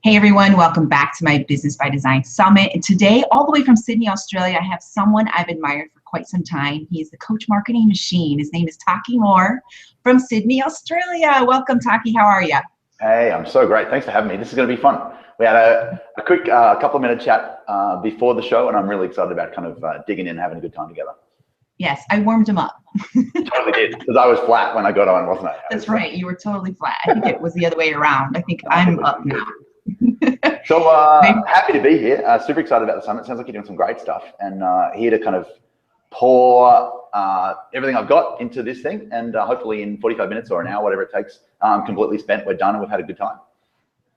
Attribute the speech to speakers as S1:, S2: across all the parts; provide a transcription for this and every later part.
S1: Hey everyone, welcome back to my Business by Design Summit. And today, all the way from Sydney, Australia, I have someone I've admired for quite some time. He is the coach marketing machine. His name is Taki Moore from Sydney, Australia. Welcome, Taki. How are you?
S2: Hey, I'm so great. Thanks for having me. This is going to be fun. We had a quick couple of minute chat before the show, and I'm really excited about kind of digging in and having a good time together.
S1: Yes, I warmed him up.
S2: Totally did, because I was flat when I got on, wasn't I?
S1: That's right. You were totally flat. I think it was the other way around. I think I'm up now.
S2: So happy to be here. Super excited about the summit. Sounds like you're doing some great stuff, and here to kind of pour everything I've got into this thing, and hopefully in 45 minutes or an hour, whatever it takes, I'm completely spent. We're done, and we've had a good time.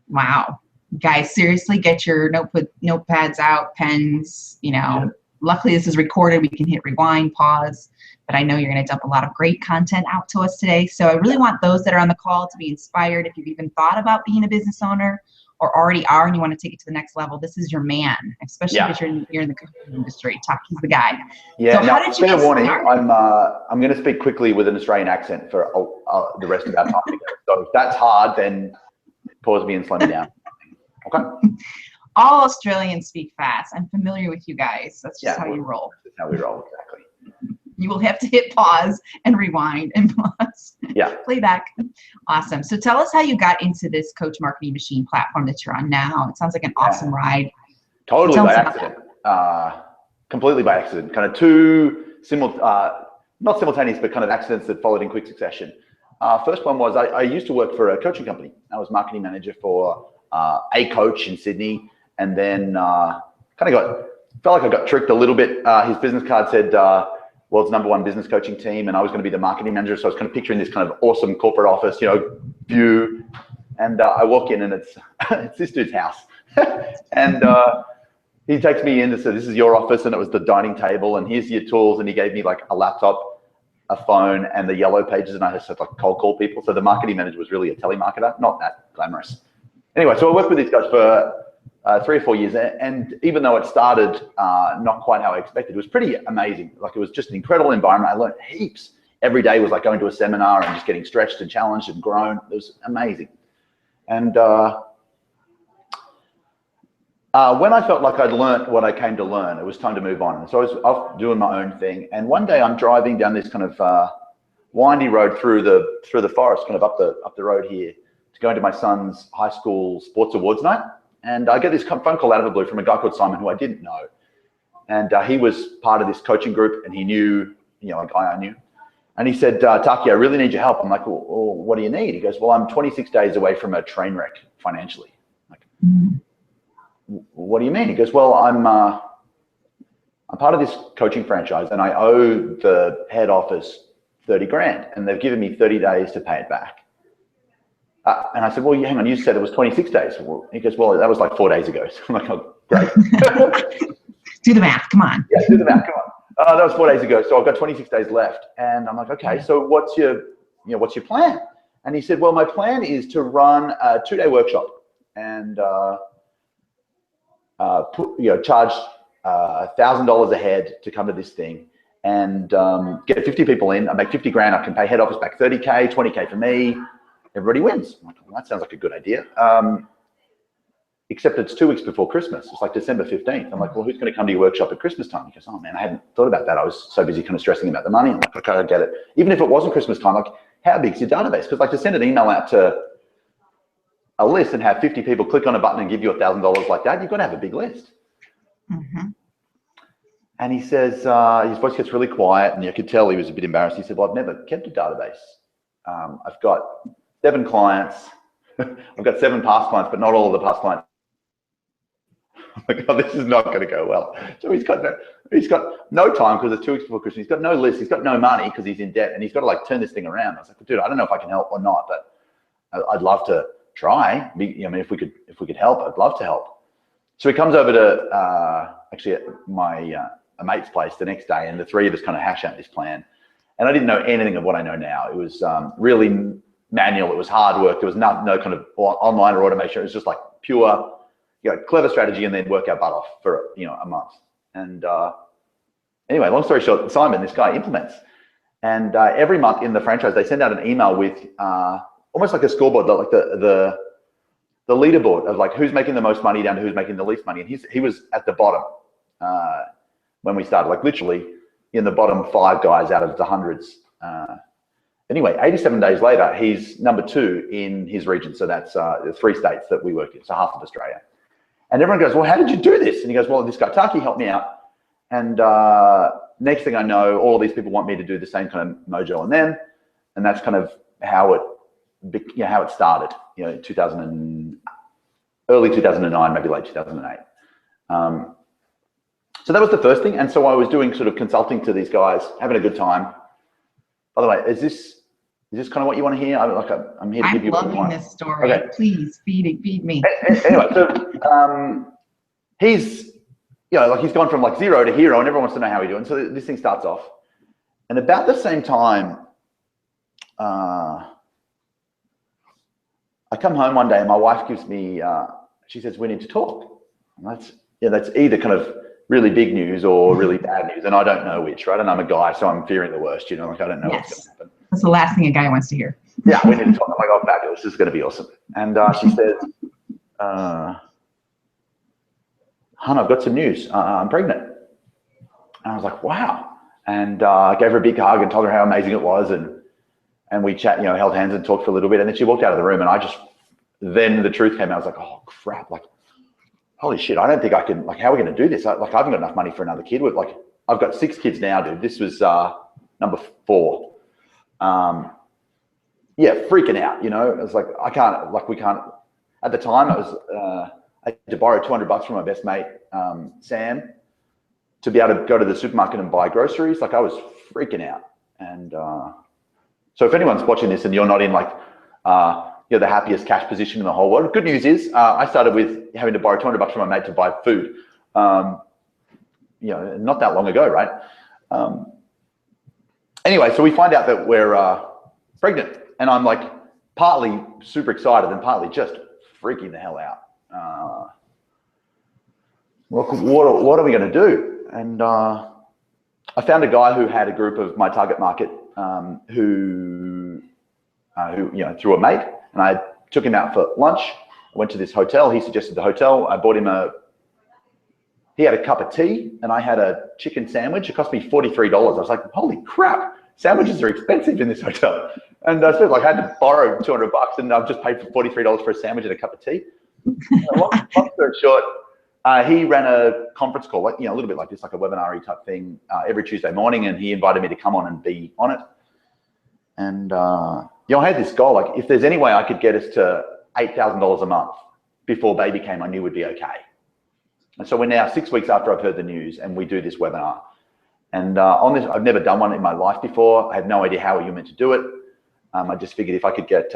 S1: Wow, guys, seriously, get your notepads out, pens.
S2: Yeah.
S1: Luckily this is recorded. We can hit rewind, pause. But I know you're going to dump a lot of great content out to us today. So I really want those that are on the call to be inspired. If you've even thought about being a business owner or already are and you want to take it to the next level, this is your man, especially if you're in the coaching industry. Taki's the guy.
S2: Yeah,
S1: so
S2: now,
S1: how did you
S2: fair warning,
S1: started?
S2: I'm going to speak quickly with an Australian accent for the rest of our time together. So if that's hard, then pause me and slow me down. Okay?
S1: All Australians speak fast. I'm familiar with you guys. That's just how you roll.
S2: That's how we roll, exactly.
S1: You will have to hit pause and rewind and pause.
S2: Yeah.
S1: Playback. Awesome. So tell us how you got into this coach marketing machine platform that you're on now. It sounds like an awesome ride.
S2: Totally by accident. Completely by accident. Kind of two not simultaneous, but kind of accidents that followed in quick succession. First one was I used to work for a coaching company. I was marketing manager for a coach in Sydney, and then felt like I got tricked a little bit. His business card said world's #1 business coaching team, and I was going to be the marketing manager. So I was kind of picturing this kind of awesome corporate office, view. And I walk in, and it's this dude's house. And he takes me in and said, "This is your office," and it was the dining table, and here's your tools. And he gave me like a laptop, a phone, and the yellow pages, and I just had to like cold call people. So the marketing manager was really a telemarketer, not that glamorous. Anyway, so I worked with these guys for 3 or 4 years, and even though it started not quite how I expected, it was pretty amazing. Like, it was just an incredible environment. I learned heaps. Every day was like going to a seminar and just getting stretched and challenged and grown. It was amazing. And when I felt like I'd learned what I came to learn, it was time to move on. And so I was off doing my own thing. And one day I'm driving down this kind of windy road through the forest, kind of up the road here, to go into my son's high school sports awards night. And I get this phone call out of the blue from a guy called Simon, who I didn't know. And he was part of this coaching group, and he knew, a guy I knew. And he said, "Taki, I really need your help." I'm like, "Well, what do you need?" He goes, "Well, I'm 26 days away from a train wreck financially." I'm like, "What do you mean?" He goes, "Well, I'm part of this coaching franchise, and I owe the head office 30 grand, and they've given me 30 days to pay it back." And I said, "Well, hang on, you said it was 26 days. He goes, "Well, that was like 4 days ago." So I'm like, "Oh, great."
S1: Do the math, come on.
S2: Yeah, do the math, come on. That was 4 days ago. So I've got 26 days left. And I'm like, "Okay, so what's your plan?" And he said, "Well, my plan is to run a 2-day workshop and charge $1,000 a head to come to this thing, and get 50 people in. I make 50 grand. I can pay head office back 30K, 20K for me. Everybody wins." I'm like, "Well, that sounds like a good idea. Except it's 2 weeks before Christmas. It's like December 15th. I'm like, "Well, who's going to come to your workshop at Christmas time?" He goes, "Oh man, I hadn't thought about that. I was so busy kind of stressing about the money." I'm like, "Okay, I get it." Even if it wasn't Christmas time, like, how big's your database? Because like, to send an email out to a list and have 50 people click on a button and give you $1,000 like that, you've got to have a big list.
S1: Mm-hmm.
S2: And he says, his voice gets really quiet, and you could tell he was a bit embarrassed. He said, "Well, I've never kept a database. I've got 7 clients. I've got 7 past clients, but not all of the past clients." I'm like, "Oh, this is not going to go well." So he's got no time because it's 2 weeks before Christmas. He's got no list. He's got no money because he's in debt, and he's got to like turn this thing around. I was like, "Dude, I don't know if I can help or not, but I'd love to try. I mean, if we could help, I'd love to help." So he comes over to actually at my a mate's place the next day, and the 3 of us kind of hash out this plan. And I didn't know anything of what I know now. It was really manual. It was hard work. There was no kind of online or automation. It was just like pure, clever strategy, and then work our butt off for a month. And anyway, long story short, Simon, this guy, implements. And every month in the franchise, they send out an email with almost like a scoreboard, like the the leaderboard of like who's making the most money down to who's making the least money. And he was at the bottom when we started, like literally in the bottom 5 guys out of the hundreds. Anyway, 87 days later, he's number 2 in his region. So that's the 3 states that we work in, so half of Australia. And everyone goes, well, how did you do this? And he goes, well, this guy Taki helped me out. And next thing I know, all these people want me to do the same kind of mojo on them. And that's kind of how it started, early 2009, maybe late 2008. So that was the first thing. And so I was doing sort of consulting to these guys, having a good time. By the way, is this kind of what you want to hear? I'm here to give you.
S1: I'm loving this story. Okay. Please feed me.
S2: Anyway, so he's, he's gone from like 0 to hero, and everyone wants to know how he's doing. So this thing starts off, and about the same time, I come home one day, and my wife gives me, she says, we need to talk. And that's either kind of really big news or really bad news, and I don't know which, right? And I'm a guy, so I'm fearing the worst, I don't know what's going to happen.
S1: That's the last thing a guy wants to hear.
S2: Yeah, we need to talk. I'm like, oh, fabulous, this is going to be awesome. And she says, hon, I've got some news. I'm pregnant. And I was like, wow. And I gave her a big hug and told her how amazing it was, and we chat, held hands and talked for a little bit, and then she walked out of the room, and then the truth came out. I was like, oh crap, like, holy shit, I don't think I can, like, how are we going to do this? I haven't got enough money for another kid. I've got 6 kids now, dude. This was number 4. Freaking out, It was like, we can't, at the time I had to borrow $200 from my best mate, Sam, to be able to go to the supermarket and buy groceries. Like, I was freaking out. And so if anyone's watching this and you're not in the happiest cash position in the whole world, good news is I started with having to borrow $200 from my mate to buy food, not that long ago, right? Anyway, so we find out that we're pregnant, and I'm like partly super excited and partly just freaking the hell out. What are we going to do? And I found a guy who had a group of my target market who through a mate, and I took him out for lunch. I went to this hotel. He suggested the hotel. I bought him he had a cup of tea, and I had a chicken sandwich. It cost me $43. I was like, holy crap, sandwiches are expensive in this hotel. And so I had to borrow $200, and I've just paid for $43 for a sandwich and a cup of tea. Long story short, he ran a conference call, a little bit like this, like a webinar-y type thing, every Tuesday morning, and he invited me to come on and be on it. And I had this goal, like, if there's any way I could get us to $8,000 a month before baby came, I knew we'd be okay. And so we're now 6 weeks after I've heard the news, and we do this webinar. And on this, I've never done one in my life before. I had no idea how you were meant to do it. I just figured if I could get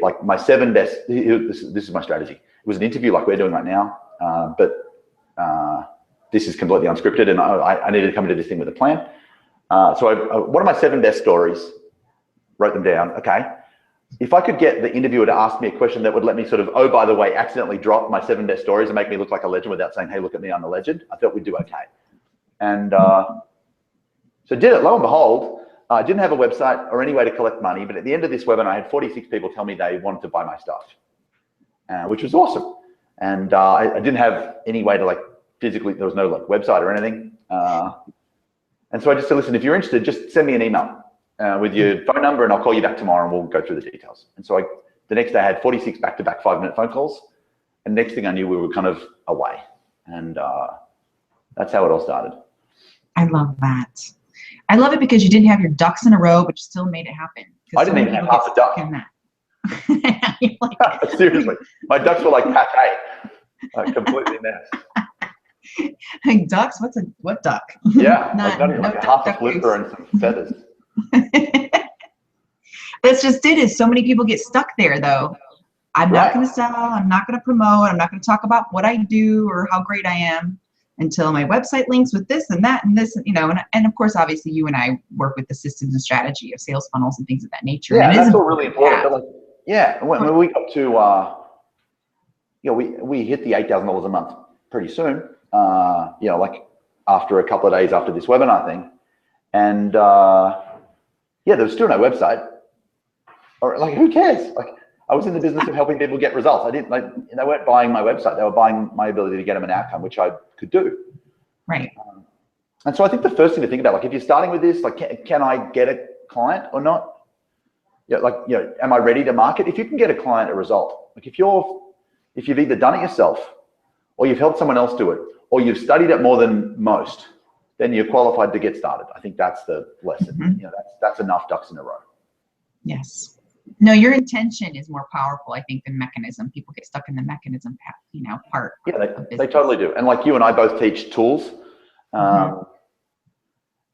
S2: like my 7 best, this is my strategy. It was an interview like we're doing right now, but this is completely unscripted, and I needed to come into this thing with a plan. So one of my 7 best stories, wrote them down. Okay. If I could get the interviewer to ask me a question that would let me sort of, oh, by the way, accidentally drop my 7 best stories and make me look like a legend without saying, hey, look at me, I'm a legend, I thought we'd do okay. And so did it. Lo and behold, I didn't have a website or any way to collect money, but at the end of this webinar, I had 46 people tell me they wanted to buy my stuff, which was awesome. And I didn't have any way to physically, there was no website or anything. And so I just said, listen, if you're interested, just send me an email with your phone number, and I'll call you back tomorrow and we'll go through the details. And so the next day I had 46 back-to-back 5-minute phone calls. And next thing I knew, we were kind of away. And that's how it all started.
S1: I love that. I love it because you didn't have your ducks in a row, but you still made it happen.
S2: I didn't even have half a duck. Seriously, my ducks were like pate, completely messed.
S1: Like ducks? What duck?
S2: Yeah, not even half a flipper and some feathers.
S1: That's just it. Is so many people get stuck there though. I'm not going to sell. I'm not going to promote. I'm not going to talk about what I do or how great I am until my website links with this and that and this, and of course, obviously you and I work with the systems and strategy of sales funnels and things of that nature.
S2: Yeah, that's all really important. But when we got to, we hit the $8,000 a month pretty soon, after a couple of days after this webinar thing. And there was still no website, or who cares? I was in the business of helping people get results. They weren't buying my website. They were buying my ability to get them an outcome, which I could do.
S1: Right.
S2: And so I think the first thing to think about, like if you're starting with this, like, can I get a client or not? Yeah, like, am I ready to market? If you can get a client a result, like if you've either done it yourself or you've helped someone else do it, or you've studied it more than most, then you're qualified to get started. I think that's the lesson.
S1: Mm-hmm.
S2: That's enough ducks in a row.
S1: Yes. No, your intention is more powerful, I think, than mechanism. People get stuck in the mechanism, part.
S2: Yeah, they totally do. And like you and I both teach tools.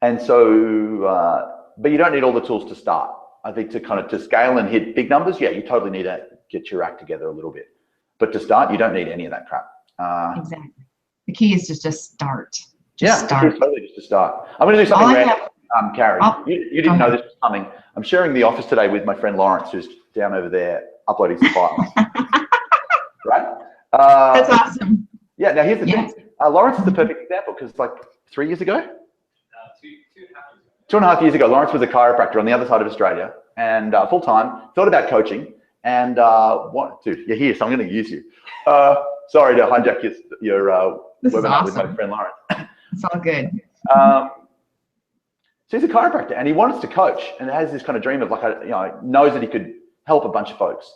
S2: And so, but you don't need all the tools to start. I think to scale and hit big numbers, yeah, you totally need to get your act together a little bit. But to start, you don't need any of that crap.
S1: Exactly. The key is just start.
S2: Start. Totally just to start. I'm going to do something random, Carrie. You didn't know this was coming. I'm sharing the office today with my friend Lawrence, who's down over there uploading some files. Right?
S1: That's awesome.
S2: Yeah. Now here's the thing. Lawrence is the perfect example because like 3 years ago. 2.5 years ago, Lawrence was a chiropractor on the other side of Australia and full-time, thought about coaching and dude, you're here, so I'm going to use you. Sorry to hijack your webinar with my friend Lawrence.
S1: It's all good.
S2: So he's a chiropractor and he wants to coach and has this kind of dream of knows that he could help a bunch of folks.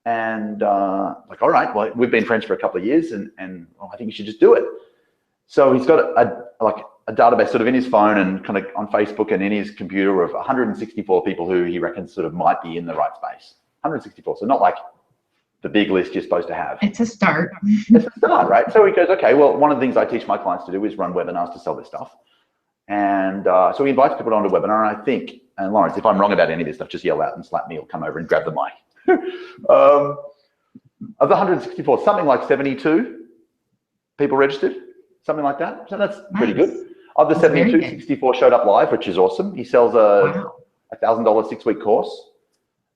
S2: And like, all right, well, we've been friends for a couple of years and I think you should just do it. So he's got a database sort of in his phone and kind of on Facebook and in his computer of 164 people who he reckons sort of might be in the right space. 164, so not like the big list you're supposed to have.
S1: It's a start.
S2: It's a start, right? So he goes, okay, well, one of the things I teach my clients to do is run webinars to sell this stuff. And so he invites people onto a webinar, and I think, and Lawrence, if I'm wrong about any of this stuff, just yell out and slap me or come over and grab the mic. Of the 164, something like 72 people registered, something like that. So that's pretty good. Of the 72, 64 showed up live, which is awesome. He sells a $1,000 6-week course.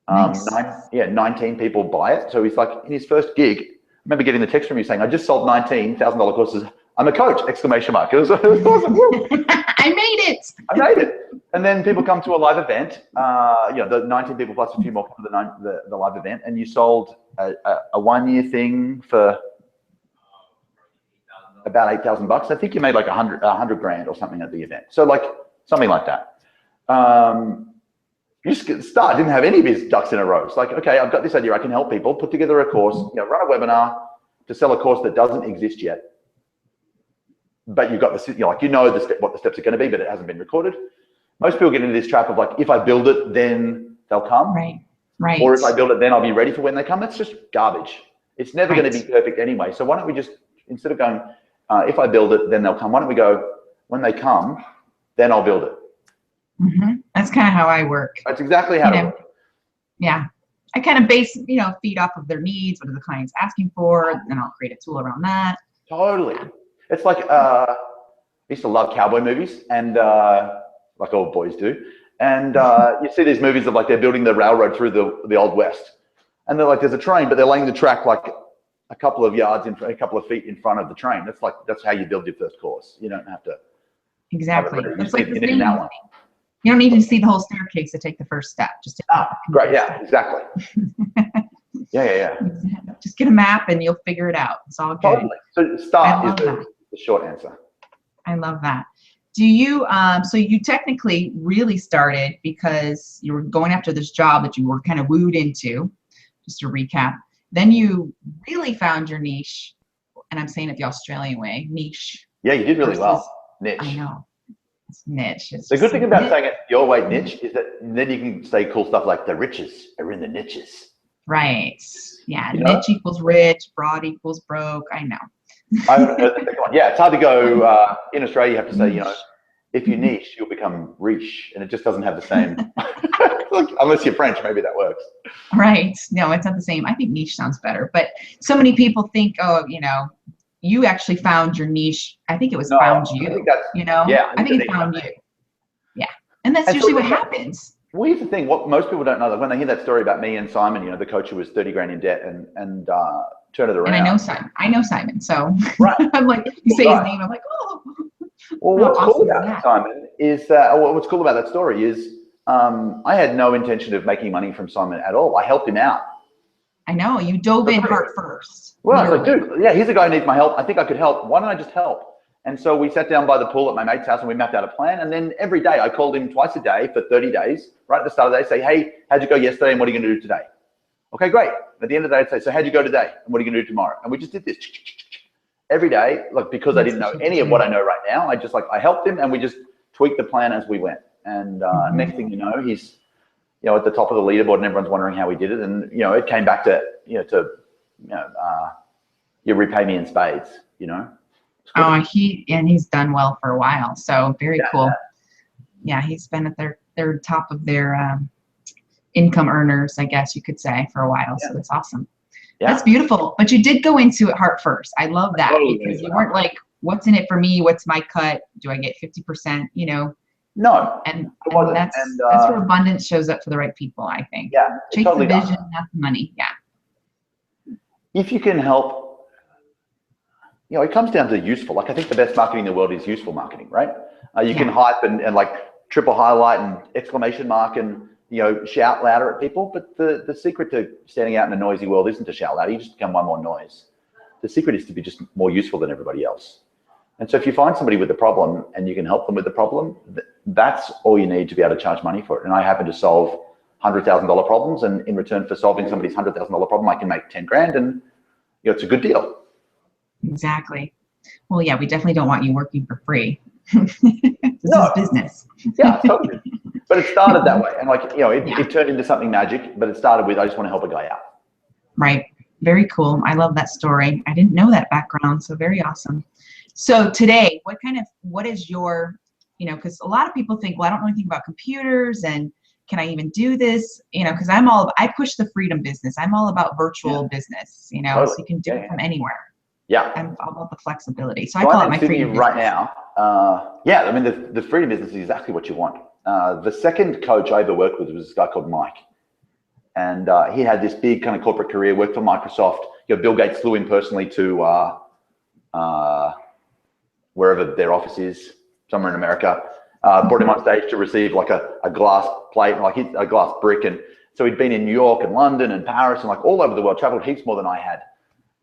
S2: 19 people buy it. So he's like in his first gig. I remember getting the text from you saying, "I just sold $19,000 courses. I'm a coach!" Exclamation mark. It was awesome.
S1: I made it.
S2: I made it. And then people come to a live event. The 19 people plus a few more come to the live event, and you sold a 1-year thing for about $8,000. I think you made like $100 grand or something at the event. So like something like that. You just start, didn't have any of his ducks in a row. It's like, okay, I've got this idea. I can help people put together a course, run a webinar to sell a course that doesn't exist yet. But you've got what the steps are going to be, but it hasn't been recorded. Most people get into this trap of like, if I build it, then they'll come.
S1: Right.
S2: Or if I build it, then I'll be ready for when they come. That's just garbage. It's never going to be perfect anyway. So why don't we just, instead of going, if I build it, then they'll come. Why don't we go, when they come, then I'll build it.
S1: That's kind of how I work.
S2: That's exactly how it works.
S1: Yeah. I kind of base, feed off of their needs. What are the clients asking for? Then I'll create a tool around that.
S2: Totally. It's like, I used to love cowboy movies and like all boys do. And you see these movies of like, they're building the railroad through the Old West. And they're like, there's a train, but they're laying the track like a couple of feet in front of the train. That's how you build your first course. You don't have to.
S1: Exactly. It's like the same thing. You don't need to see the whole staircase to take the first step. Just
S2: great. Yeah, exactly. Yeah.
S1: Just get a map and you'll figure it out. It's all good.
S2: Totally. So start is the short answer.
S1: I love that. Do you, so you technically really started because you were going after this job that you were kind of wooed into, just to recap. Then you really found your niche, and I'm saying it the Australian way, niche.
S2: Yeah, you did really well. Niche.
S1: I know. It's niche.
S2: The good thing about saying it your way, niche, is that then you can say cool stuff like the riches are in the niches.
S1: Right. Yeah. Niche equals rich, broad equals broke. I know.
S2: I haven't heard the second one. Yeah, it's hard to go, in Australia, you have to say, if you niche, you'll become riche. And it just doesn't have the same, unless you're French, maybe that works.
S1: Right. No, it's not the same. I think niche sounds better. But so many people think, you actually found your niche. I think it was found you. I think I think it found you. Yeah. And that's usually what happens.
S2: Well, here's the thing. What most people don't know, that when they hear that story about me and Simon, the coach who was 30 grand in debt and turned it around.
S1: And I know Simon. So
S2: right.
S1: I'm like, you say his name, I'm like, oh.
S2: Well, what's cool about that, Simon, is what's cool about that story is I had no intention of making money from Simon at all. I helped him out.
S1: I know you dove in heart first.
S2: Well, I was like, dude, yeah, here's a guy who needs my help. I think I could help. Why don't I just help? And so we sat down by the pool at my mate's house and we mapped out a plan. And then every day I called him twice a day for 30 days, right at the start of the day, say, hey, how'd you go yesterday and what are you going to do today? Okay, great. At the end of the day, I'd say, so how'd you go today and what are you going to do tomorrow? And we just did this every day, like, because I didn't know any of what I know right now. I helped him and we just tweaked the plan as we went. And next thing you know, he's, at the top of the leaderboard and everyone's wondering how we did it. And, it came back to, you repay me in spades,
S1: Oh, he's done well for a while. So very cool. Yeah, he's been at their top of their income earners, I guess you could say, for a while. So that's awesome. Yeah. That's beautiful. But you did go into it heart first. I love that because you weren't like, what's in it for me? What's my cut? Do I get 50%?
S2: No.
S1: And that's where abundance shows up for the right people, I think.
S2: Yeah.
S1: Chase the vision, not the money. Yeah.
S2: If you can help, it comes down to useful. Like, I think the best marketing in the world is useful marketing, right? You can hype and like triple highlight and exclamation mark and, shout louder at people. But the secret to standing out in a noisy world isn't to shout louder. You just become one more noise. The secret is to be just more useful than everybody else. And so if you find somebody with a problem and you can help them with the problem, that's all you need to be able to charge money for it. And I happen to solve $100,000 problems. And in return for solving somebody's $100,000 problem, I can make 10 grand and it's a good deal.
S1: Exactly. Well, yeah, we definitely don't want you working for free. This is business.
S2: Yeah, totally. But it started that way. And it turned into something magic, but it started with, I just want to help a guy out.
S1: Right. Very cool. I love that story. I didn't know that background. So very awesome. So today, what is your, because a lot of people think, well, I don't know anything about computers and can I even do this? Because I push the freedom business. I'm all about virtual business,
S2: Totally.
S1: So you can do it from anywhere.
S2: Yeah.
S1: I'm all about the flexibility. So I call it my freedom business.
S2: Right now. The freedom business is exactly what you want. The second coach I ever worked with was this guy called Mike. And he had this big kind of corporate career, worked for Microsoft. Bill Gates flew in personally to wherever their office is, somewhere in America, brought him on stage to receive like a glass plate, like a glass brick. And so he'd been in New York and London and Paris and like all over the world, traveled heaps more than I had.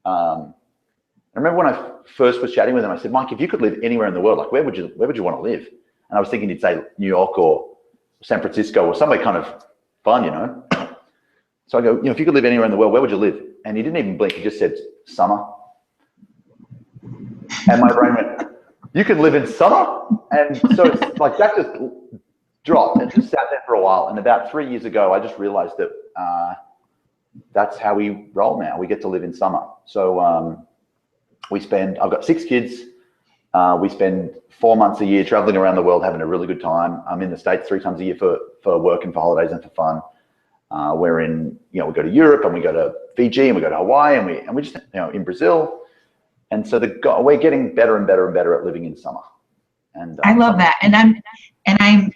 S2: I remember when I first was chatting with him, I said, Mike, if you could live anywhere in the world, like where would you want to live? And I was thinking he'd say New York or San Francisco or somewhere kind of fun, So I go, if you could live anywhere in the world, where would you live? And he didn't even blink. He just said, summer. And my brain went, you can live in summer? And so it's like that just dropped and just sat there for a while. And about 3 years ago, I just realized that that's how we roll now. We get to live in summer. So I've got 6 kids. We spend 4 months a year traveling around the world, having a really good time. I'm in the States 3 times a year for work and for holidays and for fun. We're in, we go to Europe and we go to Fiji and we go to Hawaii and we just, in Brazil. And so we're getting better and better and better at living in summer. And
S1: I love that. And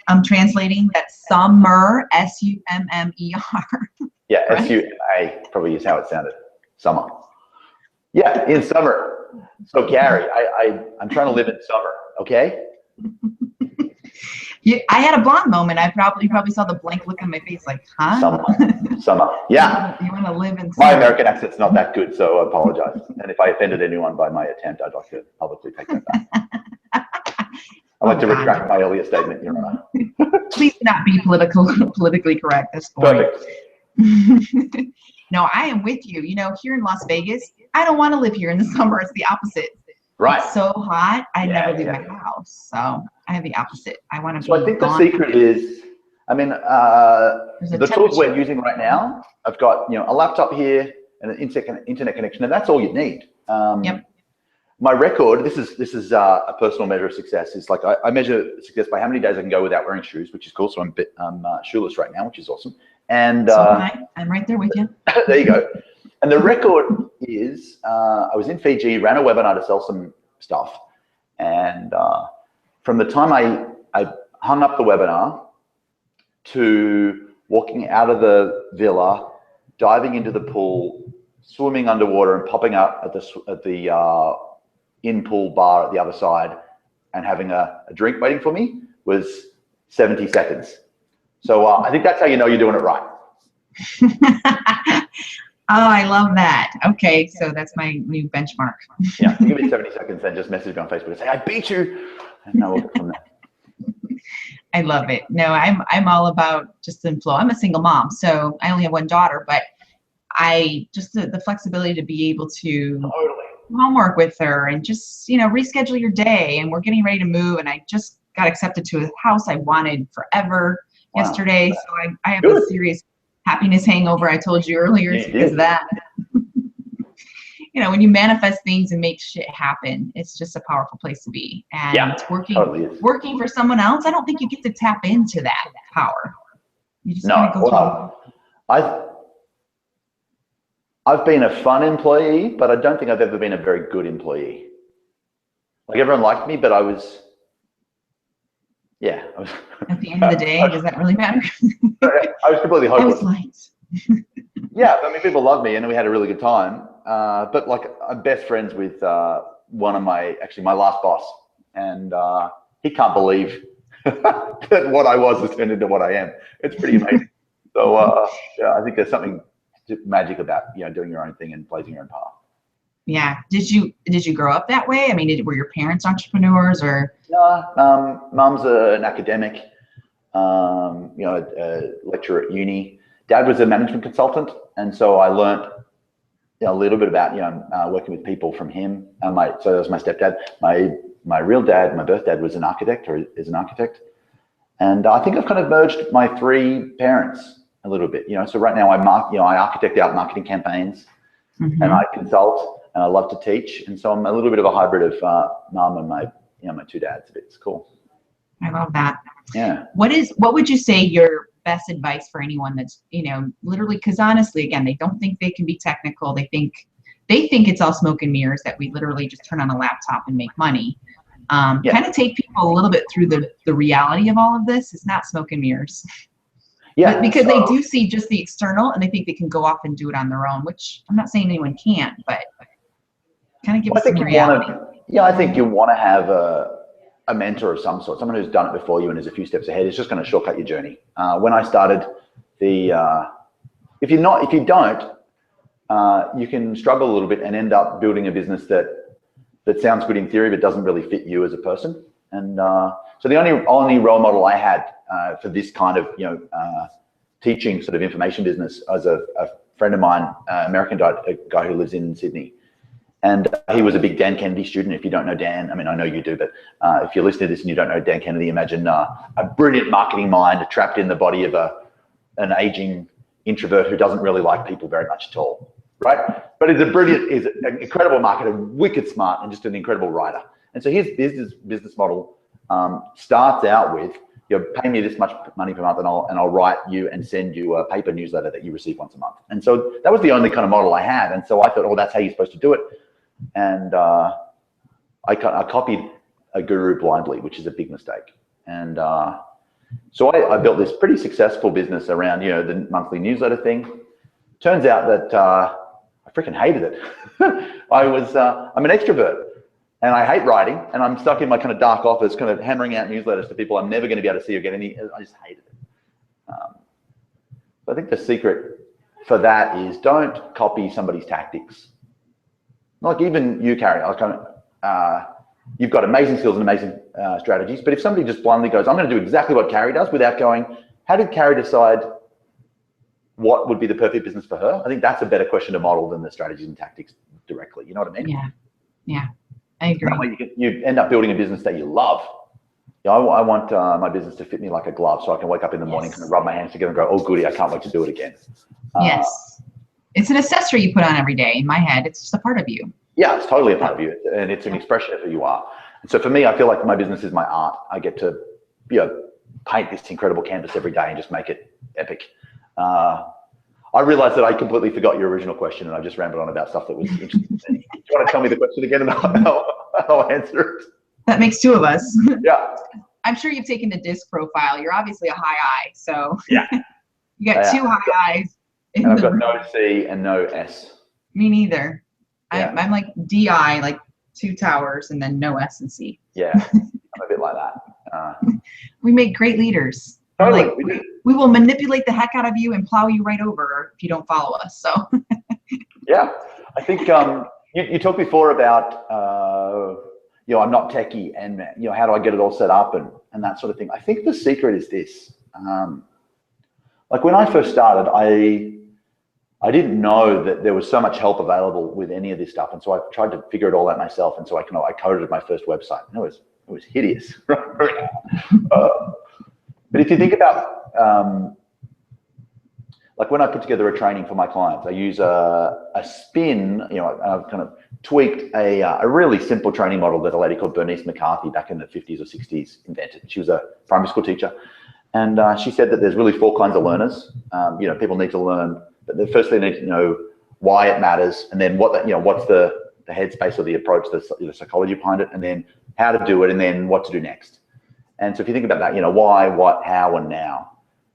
S1: I'm translating that summer, S-U-M-M-E-R.
S2: Yeah, right? S-U-M-A probably is how it sounded. Summer. Yeah, in summer. So Gary, I'm trying to live in summer, okay?
S1: I had a blonde moment. You probably saw the blank look on my face, like, huh?
S2: Summer. Yeah.
S1: You want to live in summer.
S2: My American accent's not that good, so I apologize. And if I offended anyone by my attempt, I'd like to publicly take that back. I'd like to retract my earlier statement, Your Honor.
S1: Please do not be politically correct. That's boring.
S2: Perfect.
S1: No, I am with you. Here in Las Vegas, I don't want to live here in the summer. It's the opposite.
S2: Right.
S1: It's so hot. I never leave my house. So I have the opposite. I want to be
S2: So I think the secret is, the tools we're using right now, I've got, a laptop here and an internet connection, and that's all you need.
S1: Yep.
S2: My record, this is a personal measure of success. It's like I measure success by how many days I can go without wearing shoes, which is cool. So I'm shoeless right now, which is awesome. And
S1: I'm right there with you.
S2: There you go. And the record is, I was in Fiji, ran a webinar to sell some stuff. And from the time I hung up the webinar to walking out of the villa, diving into the pool, swimming underwater and popping up at the in-pool bar at the other side and having a drink waiting for me was 70 seconds. So I think that's how you know you're doing it right.
S1: I love that. Okay, so that's my new benchmark.
S2: Yeah, give me 70 seconds, then just message me on Facebook and say, I beat you. And we'll go from there.
S1: I love it. No, I'm all about just the flow. I'm a single mom, so I only have one daughter, but I just the flexibility to be able to
S2: Totally.
S1: do homework with her and just, reschedule your day. And we're getting ready to move, and I just got accepted to a house I wanted forever yesterday. So I have a serious happiness hangover. I told you earlier because of that. When you manifest things and make shit happen, it's just a powerful place to be. And working for someone else, I don't think you get to tap into that power. You just
S2: I've been a fun employee, but I don't think I've ever been a very good employee. Like, everyone liked me, but I was
S1: at the end of the day, does that really matter?
S2: I was completely hopeless.
S1: I was liked.
S2: Yeah, I mean, people loved me and we had a really good time. But like, I'm best friends with one of my last boss, and he can't believe that what I was has turned into what I am. It's pretty amazing. So I think there's something magic about doing your own thing and blazing your own path.
S1: Yeah. Did you grow up that way? I mean, were your parents entrepreneurs or?
S2: No, mum's an academic, a lecturer at uni. Dad was a management consultant, and so I learned a little bit about working with people from him. So that was my stepdad. My real dad, my birth dad, was an architect, or is an architect, and I think I've kind of merged my three parents a little bit. So right now I architect out marketing campaigns, and I consult, and I love to teach, and so I'm a little bit of a hybrid of mum and my two dads. It's cool.
S1: I love that.
S2: Yeah.
S1: What would you say your best advice for anyone that's, literally, because honestly, again, they don't think they can be technical. They think it's all smoke and mirrors, that we literally just turn on a laptop and make money. Kind of take people a little bit through the reality of all of this. It's not smoke and mirrors. Yeah. But because they do see just the external, and they think they can go off and do it on their own, which I'm not saying anyone can't, but kind of give us some reality.
S2: I think you want to have a mentor of some sort, someone who's done it before you and is a few steps ahead. It's just going to shortcut your journey. When I started, if you don't, you can struggle a little bit and end up building a business that sounds good in theory but doesn't really fit you as a person. And so the only role model I had for this kind of teaching sort of information business was a friend of mine, American guy, a guy who lives in Sydney. And he was a big Dan Kennedy student. If you don't know Dan, I mean, I know you do, but if you're listening to this and you don't know Dan Kennedy, imagine a brilliant marketing mind trapped in the body of an aging introvert who doesn't really like people very much at all, right? But he's an incredible marketer, wicked smart, and just an incredible writer. And so his business model starts out with, pay me this much money per month, and I'll write you and send you a paper newsletter that you receive once a month. And so that was the only kind of model I had. And so I thought, that's how you're supposed to do it. And I copied a guru blindly, which is a big mistake. And so I built this pretty successful business around, the monthly newsletter thing. Turns out that I freaking hated it. I'm an extrovert, and I hate writing, and I'm stuck in my kind of dark office, kind of hammering out newsletters to people I'm never going to be able to see or get any. I just hated it. So I think the secret for that is don't copy somebody's tactics. Like even you, Carrie, you've got amazing skills and amazing strategies, but if somebody just blindly goes, I'm going to do exactly what Carrie does, without going, how did Carrie decide what would be the perfect business for her? I think that's a better question to model than the strategies and tactics directly. You know what I mean?
S1: Yeah, I agree.
S2: That way you end up building a business that you love. I want my business to fit me like a glove, so I can wake up in the morning, kind of rub my hands together and go, oh goody, I can't wait to do it again.
S1: Yes. It's an accessory you put on every day. In my head, it's just a part of you.
S2: Yeah, it's totally a part of you, and it's an expression of who you are. And so for me, I feel like my business is my art. I get to paint this incredible canvas every day and just make it epic. I realized that I completely forgot your original question, and I just rambled on about stuff that was interesting. Do you want to tell me the question again, and I'll answer it?
S1: That makes two of us.
S2: Yeah.
S1: I'm sure you've taken the disc profile. You're obviously a high I, so
S2: yeah.
S1: You got two high I's.
S2: And I've got no C and no S.
S1: Me neither.
S2: Yeah.
S1: I'm like DI, like two towers, and then no S and C.
S2: Yeah, I'm a bit like that.
S1: We make great leaders.
S2: Totally,
S1: we will manipulate the heck out of you and plow you right over if you don't follow us. So
S2: Yeah, I think you talked before about I'm not techie, and how do I get it all set up and that sort of thing. I think the secret is this. Like when I first started, I didn't know that there was so much help available with any of this stuff, and so I tried to figure it all out myself. And so I coded my first website, and it was hideous. But if you think about like when I put together a training for my clients, I use a spin. I've kind of tweaked a really simple training model that a lady called Bernice McCarthy back in the 50s or 60s invented. She was a primary school teacher, and she said that there's really 4 kinds of learners. People need to learn. But first, they need to know why it matters, and then what's the headspace or the approach, the psychology behind it, and then how to do it, and then what to do next. And so if you think about that, why, what, how, and now.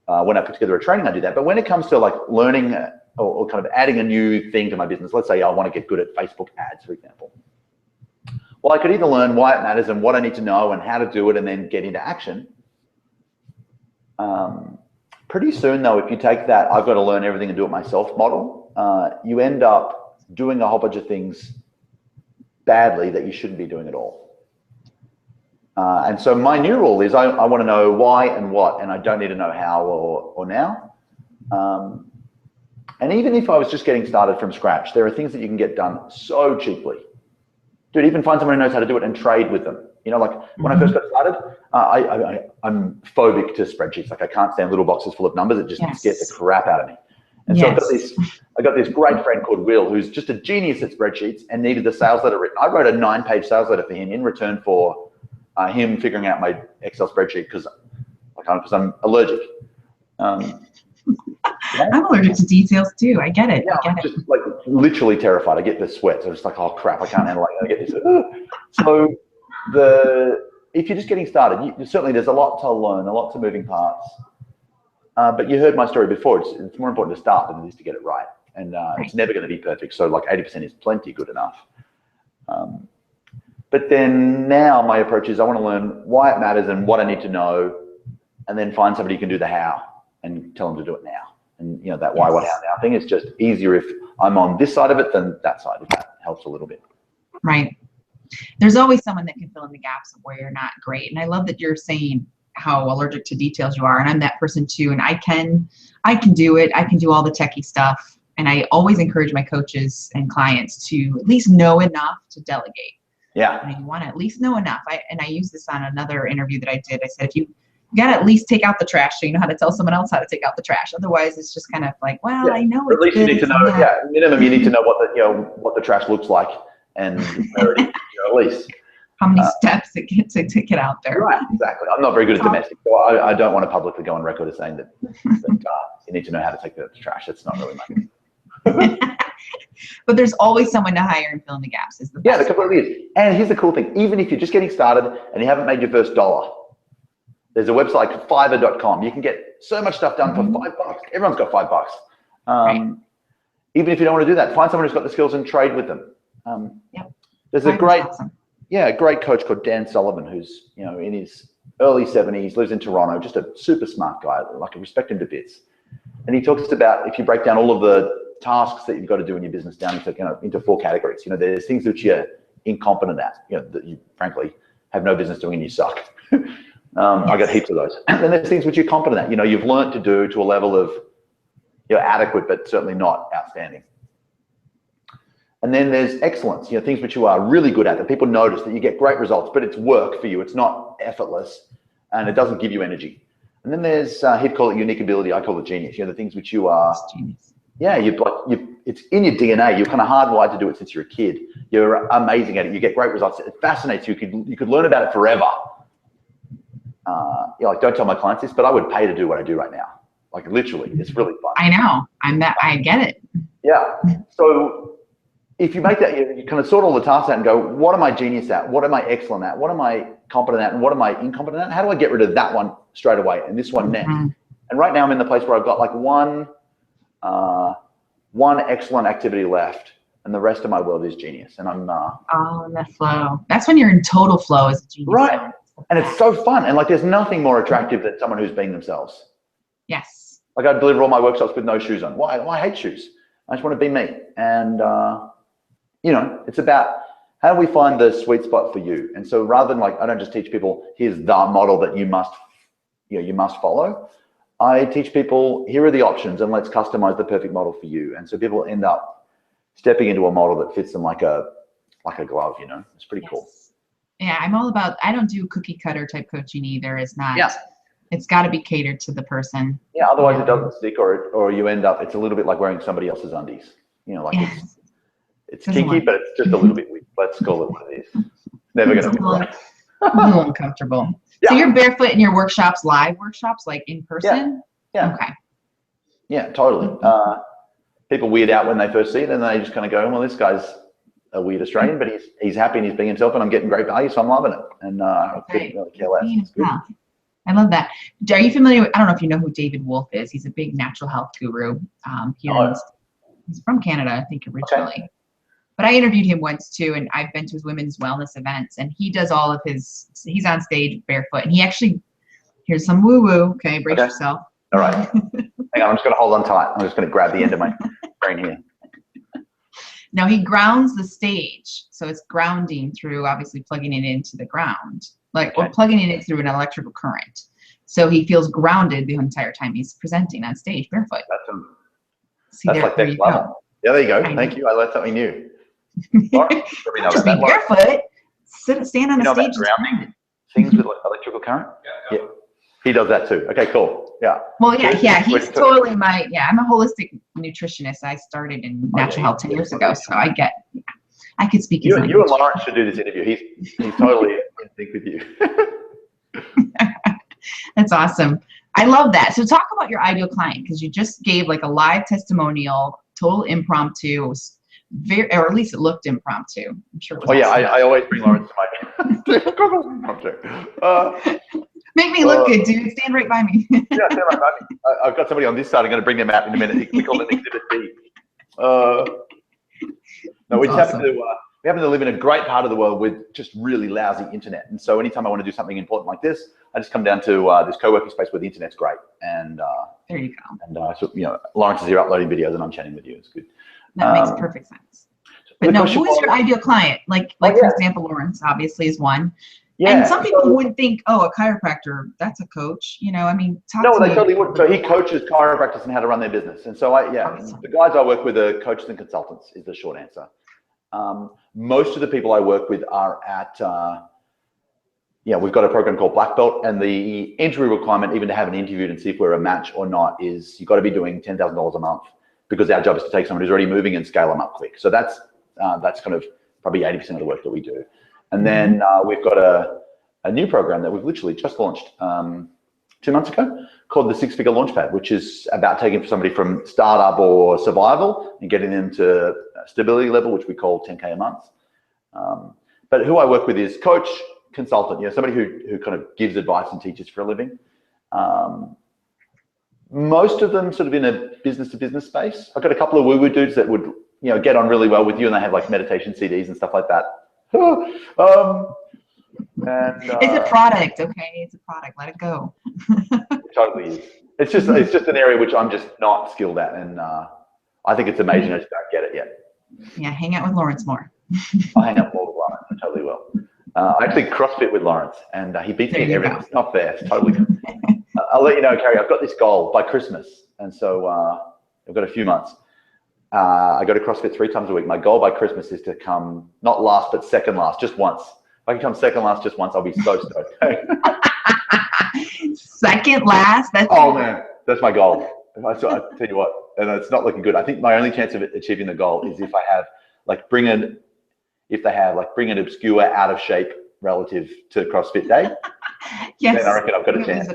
S2: When I put together a training, I do that. But when it comes to like learning or kind of adding a new thing to my business, let's say I want to get good at Facebook ads, for example. Well, I could either learn why it matters and what I need to know and how to do it and then get into action. Pretty soon, though, if you take that I've got to learn everything and do it myself model, you end up doing a whole bunch of things badly that you shouldn't be doing at all. And so my new rule is I want to know why and what, and I don't need to know how or now. And even if I was just getting started from scratch, there are things that you can get done so cheaply. Dude, even find someone who knows how to do it and trade with them. Like when I first got started, I'm phobic to spreadsheets. Like I can't stand little boxes full of numbers. It just scares the crap out of me. And so I got this great friend called Will, who's just a genius at spreadsheets and needed the sales letter written. I wrote a 9-page sales letter for him in return for him figuring out my Excel spreadsheet because I'm allergic.
S1: I'm allergic to details too. I get it.
S2: Yeah, I'm just like literally terrified. I get the sweats. I'm just like, oh crap, I can't handle it. I get this. So if you're just getting started, certainly there's a lot to learn, a lot of moving parts. But you heard my story before. It's more important to start than it is to get it right. And it's never going to be perfect. So like 80% is plenty good enough. But then now my approach is I want to learn why it matters and what I need to know, and then find somebody who can do the how and tell them to do it now. And that why, what, how, now thing is just easier if I'm on this side of it than that side, if that helps a little bit.
S1: Right. There's always someone that can fill in the gaps of where you're not great. And I love that you're saying how allergic to details you are. And I'm that person too. And I can do it. I can do all the techie stuff. And I always encourage my coaches and clients to at least know enough to delegate.
S2: Yeah.
S1: And you want to at least know enough. I used this on another interview that I did. I said, if you got to at least take out the trash so you know how to tell someone else how to take out the trash. Otherwise, it's just kind of like, well, I know.
S2: At least you need to know. Yeah, minimum you need to know what the trash looks like, and at least
S1: how many steps it gets to get out there.
S2: Right. Exactly. I'm not very good at domestic, so I don't want to publicly go on record as saying that you need to know how to take the trash. That's not really my thing.
S1: But there's always someone to hire and fill in the gaps. Is the best.
S2: Yeah, there completely is. And here's the cool thing: even if you're just getting started and you haven't made your first $1, there's a website like Fiverr.com. You can get so much stuff done for $5. Everyone's got $5.
S1: Right.
S2: Even if you don't want to do that, find someone who's got the skills and trade with them. There's a great coach called Dan Sullivan, who's in his early 70s, lives in Toronto, just a super smart guy. Like I respect him to bits. And he talks about if you break down all of the tasks that you've got to do in your business down into 4 categories. There's things which you're incompetent at, that you frankly have no business doing and you suck. I got heaps of those. And then there's things which you're competent at. You've learned to do to a level of adequate, but certainly not outstanding. And then there's excellence, things which you are really good at that people notice that you get great results, but it's work for you. It's not effortless and it doesn't give you energy. And then there's, he'd call it unique ability. I call it genius. The things which you are, it's in your DNA. You're kind of hardwired to do it since you're a kid. You're amazing at it. You get great results. It fascinates you. You could learn about it forever. Don't tell my clients this, but I would pay to do what I do right now. Like literally, it's really fun.
S1: I know. I get it.
S2: Yeah. So if you make that, you kind of sort all the tasks out and go, what am I genius at? What am I excellent at? What am I competent at? And what am I incompetent at? How do I get rid of that one straight away and this one next? And right now I'm in the place where I've got like one excellent activity left, and the rest of my world is genius. And I'm
S1: in the flow. That's when you're in total flow as a genius.
S2: Right. And it's so fun. And like there's nothing more attractive than someone who's being themselves.
S1: Yes.
S2: Like I deliver all my workshops with no shoes on. Why? I hate shoes. I just want to be me. And, it's about how do we find the sweet spot for you? And so rather than I don't just teach people, here's the model that you must follow. I teach people, here are the options and let's customize the perfect model for you. And so people end up stepping into a model that fits them like a glove, it's pretty cool.
S1: Yeah, I'm all about, I don't do cookie cutter type coaching either. It's not, it's got to be catered to the person.
S2: Yeah, otherwise it doesn't stick, or you end up, it's a little bit like wearing somebody else's undies. It's kinky, but it's just a little bit weird. Let's call it what it is. It's never going to be right.
S1: A little uncomfortable. Yeah. So you're barefoot in your workshops, live workshops, like in person?
S2: Yeah.
S1: Okay.
S2: Yeah, totally. People weird out when they first see it, and they just kind of go, well, this guy's a weird Australian, but he's happy and he's being himself, and I'm getting great value, so I'm loving it. And I couldn't really care less. It's good.
S1: I love that. Are you familiar with, I don't know if you know who David Wolf is. He's a big natural health guru here. He's from Canada, I think, originally. Okay. But I interviewed him once too, and I've been to his women's wellness events, and he does all of his, he's on stage barefoot, and he actually, here's some woo-woo, okay, brace yourself.
S2: All right. Hang on, I'm just going to hold on tight. I'm just going to grab the end of my brain here.
S1: Now he grounds the stage, so it's grounding through obviously plugging it into the ground, or plugging it in through an electrical current. So he feels grounded the entire time he's presenting on stage barefoot.
S2: That's like next level. Yeah, there you go. Thank you. I learned something new.
S1: Just be barefoot. Stand on a stage.
S2: Grounding things with electrical current. Yeah. He does that too. Okay, cool. Yeah.
S1: Well, yeah. He's totally I'm a holistic nutritionist. I started in natural health 10 years ago, so I could speak his language.
S2: You and Lawrence should do this interview. He's totally in sync with you.
S1: That's awesome. I love that. So talk about your ideal client, because you just gave like a live testimonial, total impromptu. It was or at least it looked impromptu. I'm sure it was.
S2: I always bring Lawrence to my
S1: Make me look good, dude. Stand right by me.
S2: Stand right by me. I've got somebody on this side. I'm going to bring them out in a minute. We call them Exhibit B. No, we happen to live in a great part of the world with just really lousy internet. And so anytime I want to do something important like this, I just come down to this co-working space where the internet's great. And
S1: there you go.
S2: And so Lawrence is here uploading videos, and I'm chatting with you. It's good.
S1: That makes perfect sense. But no, who is your ideal client? Like for example, Lawrence obviously is one. Yeah. And some people would think, oh, a chiropractor, that's a coach. They
S2: totally would. So he coaches chiropractors on how to run their business. And so the guys I work with are coaches and consultants is the short answer. Most of the people I work with are at, we've got a program called Black Belt, and the entry requirement, even to have an interview and see if we're a match or not, is you've got to be doing $10,000 a month, because our job is to take someone who's already moving and scale them up quick. So that's kind of probably 80% of the work that we do. And then we've got a new program that we've literally just launched 2 months ago called the Six Figure Launchpad, which is about taking somebody from startup or survival and getting them to stability level, which we call 10K a month. But who I work with is coach, consultant, somebody who kind of gives advice and teaches for a living. Most of them sort of in a business to business space. I've got a couple of woo-woo dudes that would, get on really well with you, and they have like meditation CDs and stuff like that.
S1: It's a product, okay? It's a product. Let it go.
S2: It totally is. It's just an area which I'm just not skilled at, and I think it's amazing. I just don't get it yet.
S1: Yeah, hang out with Lawrence more.
S2: I'll hang out more with Lawrence. I totally will. I actually CrossFit with Lawrence, and he beats me in everything. It's not fair. It's totally good. I'll let you know, Carrie. I've got this goal by Christmas, and so I've got a few months. I go to CrossFit 3 times a week. My goal by Christmas is to come not last, but second last, just once. If I can come second last just once, I'll be so stoked.
S1: Second last?
S2: Man, that's my goal. I tell you what, and it's not looking good. I think my only chance of achieving the goal is if I have bring an obscure, out of shape relative to CrossFit Day.
S1: Yes.
S2: Then I reckon I've got a chance.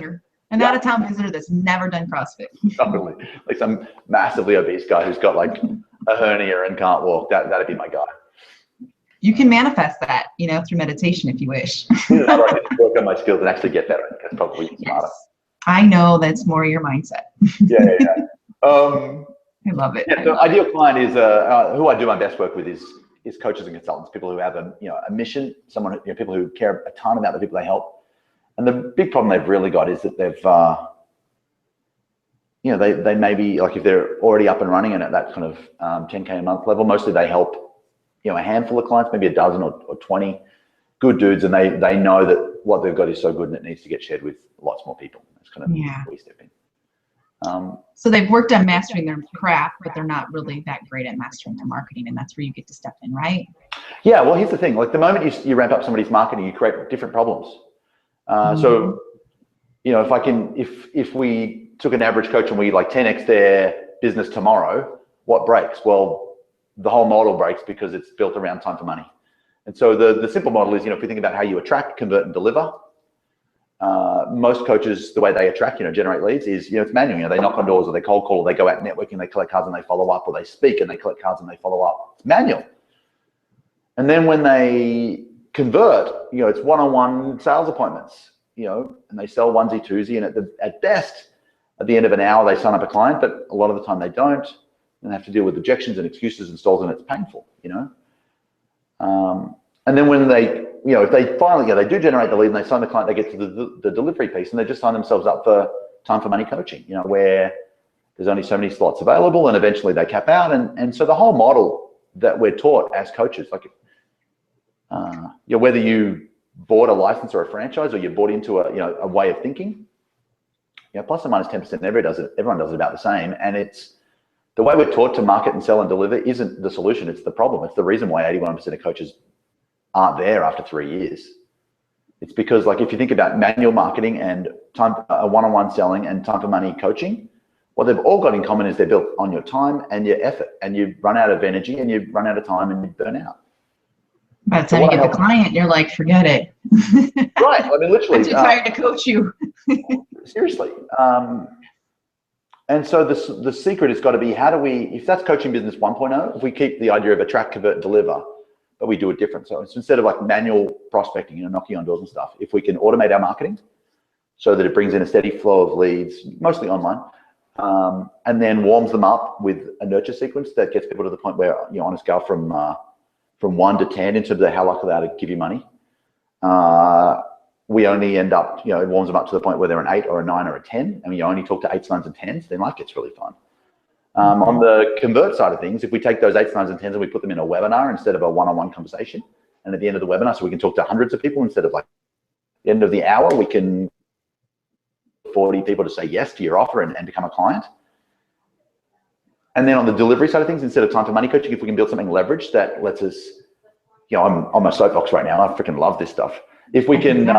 S1: An out-of-town visitor that's never done CrossFit.
S2: Totally. Like some massively obese guy who's got like a hernia and can't walk. That'd be my guy.
S1: You can manifest that, through meditation if you wish.
S2: I need to work on my skills and actually get better. That's probably smarter.
S1: I know that's more your mindset.
S2: Yeah.
S1: I love it.
S2: Yeah, so ideal client is who I do my best work with is coaches and consultants, people who have a mission, people who care a ton about the people they help. And the big problem they've really got is that you know, they may be like, if they're already up and running and at that kind of 10K a month level, mostly they help, you know, a handful of clients, maybe a dozen or 20 good dudes, and they know that what they've got is so good and it needs to get shared with lots more people. That's kind of where we step in.
S1: So they've worked on mastering their craft, but they're not really that great at mastering their marketing, and that's where you get to step in, right?
S2: Yeah, well, here's the thing. Like the moment you ramp up somebody's marketing, you create different problems. So, you know, if we took an average coach and we like 10x their business tomorrow, what breaks? Well, the whole model breaks because it's built around time for money. And so the simple model is, you know, if we think about how you attract, convert, and deliver, most coaches, the way they attract, you know, generate leads is, you know, it's manual. You know, they knock on doors, or they cold call, or they go out networking, they collect cards and they follow up, or they speak and they collect cards and they follow up. It's manual. And then when they convert, you know, it's one-on-one sales appointments, you know, and they sell onesie, twosie, and at best, at the end of an hour, they sign up a client, but a lot of the time they don't, and they have to deal with objections and excuses and stalls, and it's painful, you know. And then when they, you know, if they finally, they do generate the lead and they sign the client, they get to the delivery piece, and they just sign themselves up for time for money coaching, you know, where there's only so many slots available, and eventually they cap out. And so the whole model that we're taught as coaches, like, you know, whether you bought a license or a franchise, or you bought into a way of thinking, you know, plus or minus 10%, everyone does it about the same. And it's the way we're taught to market and sell and deliver isn't the solution, it's the problem. It's the reason why 81% of coaches aren't there after 3 years. It's because, like, if you think about manual marketing and one-on-one selling and time for money coaching, what they've all got in common is they're built on your time and your effort, and you run out of energy and you run out of time and you burn out.
S1: By the time you get the client, you're like, forget it.
S2: Right. I mean, literally.
S1: I'm too tired to coach you.
S2: Seriously. And so the secret has got to be, how do we, if that's coaching business 1.0, if we keep the idea of attract, convert, deliver, but we do it different. So it's instead of like manual prospecting, you know, knocking on doors and stuff, if we can automate our marketing so that it brings in a steady flow of leads, mostly online, and then warms them up with a nurture sequence that gets people to the point where, you know, on a scale from 1 to 10 in terms of how likely they are to give you money, we only end up, you know, it warms them up to the point where they're an 8 or a 9 or a 10, and you only talk to 8s, 9s, and 10s, then life gets really fun. On the convert side of things, if we take those 8s, 9s, and 10s and we put them in a webinar instead of a one-on-one conversation, and at the end of the webinar, so we can talk to hundreds of people instead of like the end of the hour, we can 40 people to say yes to your offer and become a client. And then on the delivery side of things, instead of time for money coaching, if we can build something leveraged that lets us, you know, I'm on my soapbox right now. I freaking love this stuff. If we can,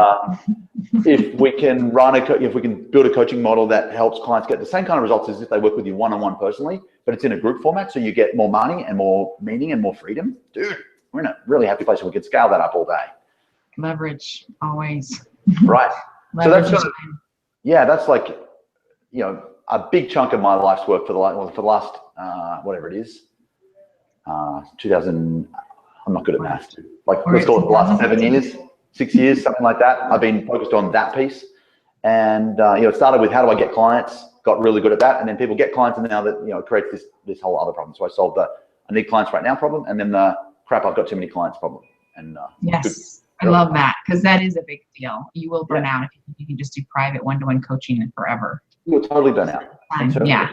S2: if we can build a coaching model that helps clients get the same kind of results as if they work with you one-on-one personally, but it's in a group format, so you get more money and more meaning and more freedom, dude, we're in a really happy place, and we can scale that up all day.
S1: Leverage, always.
S2: Right. So
S1: Leverage
S2: that's yeah, that's like, you know, a big chunk of my life's work for the last whatever it is, 2000. I'm not good at math. Like, let's call it the last 7 years, 6 years, something like that. I've been focused on that piece, and you know, it started with how do I get clients? Got really good at that, and then people get clients, and now that, you know, it creates this whole other problem. So I solved the I need clients right now problem, and then the crap, I've got too many clients problem. And
S1: yes. I love that, because that is a big deal. You will burn out if you can just do private one-to-one coaching forever.
S2: You'll totally burn out.
S1: Yeah.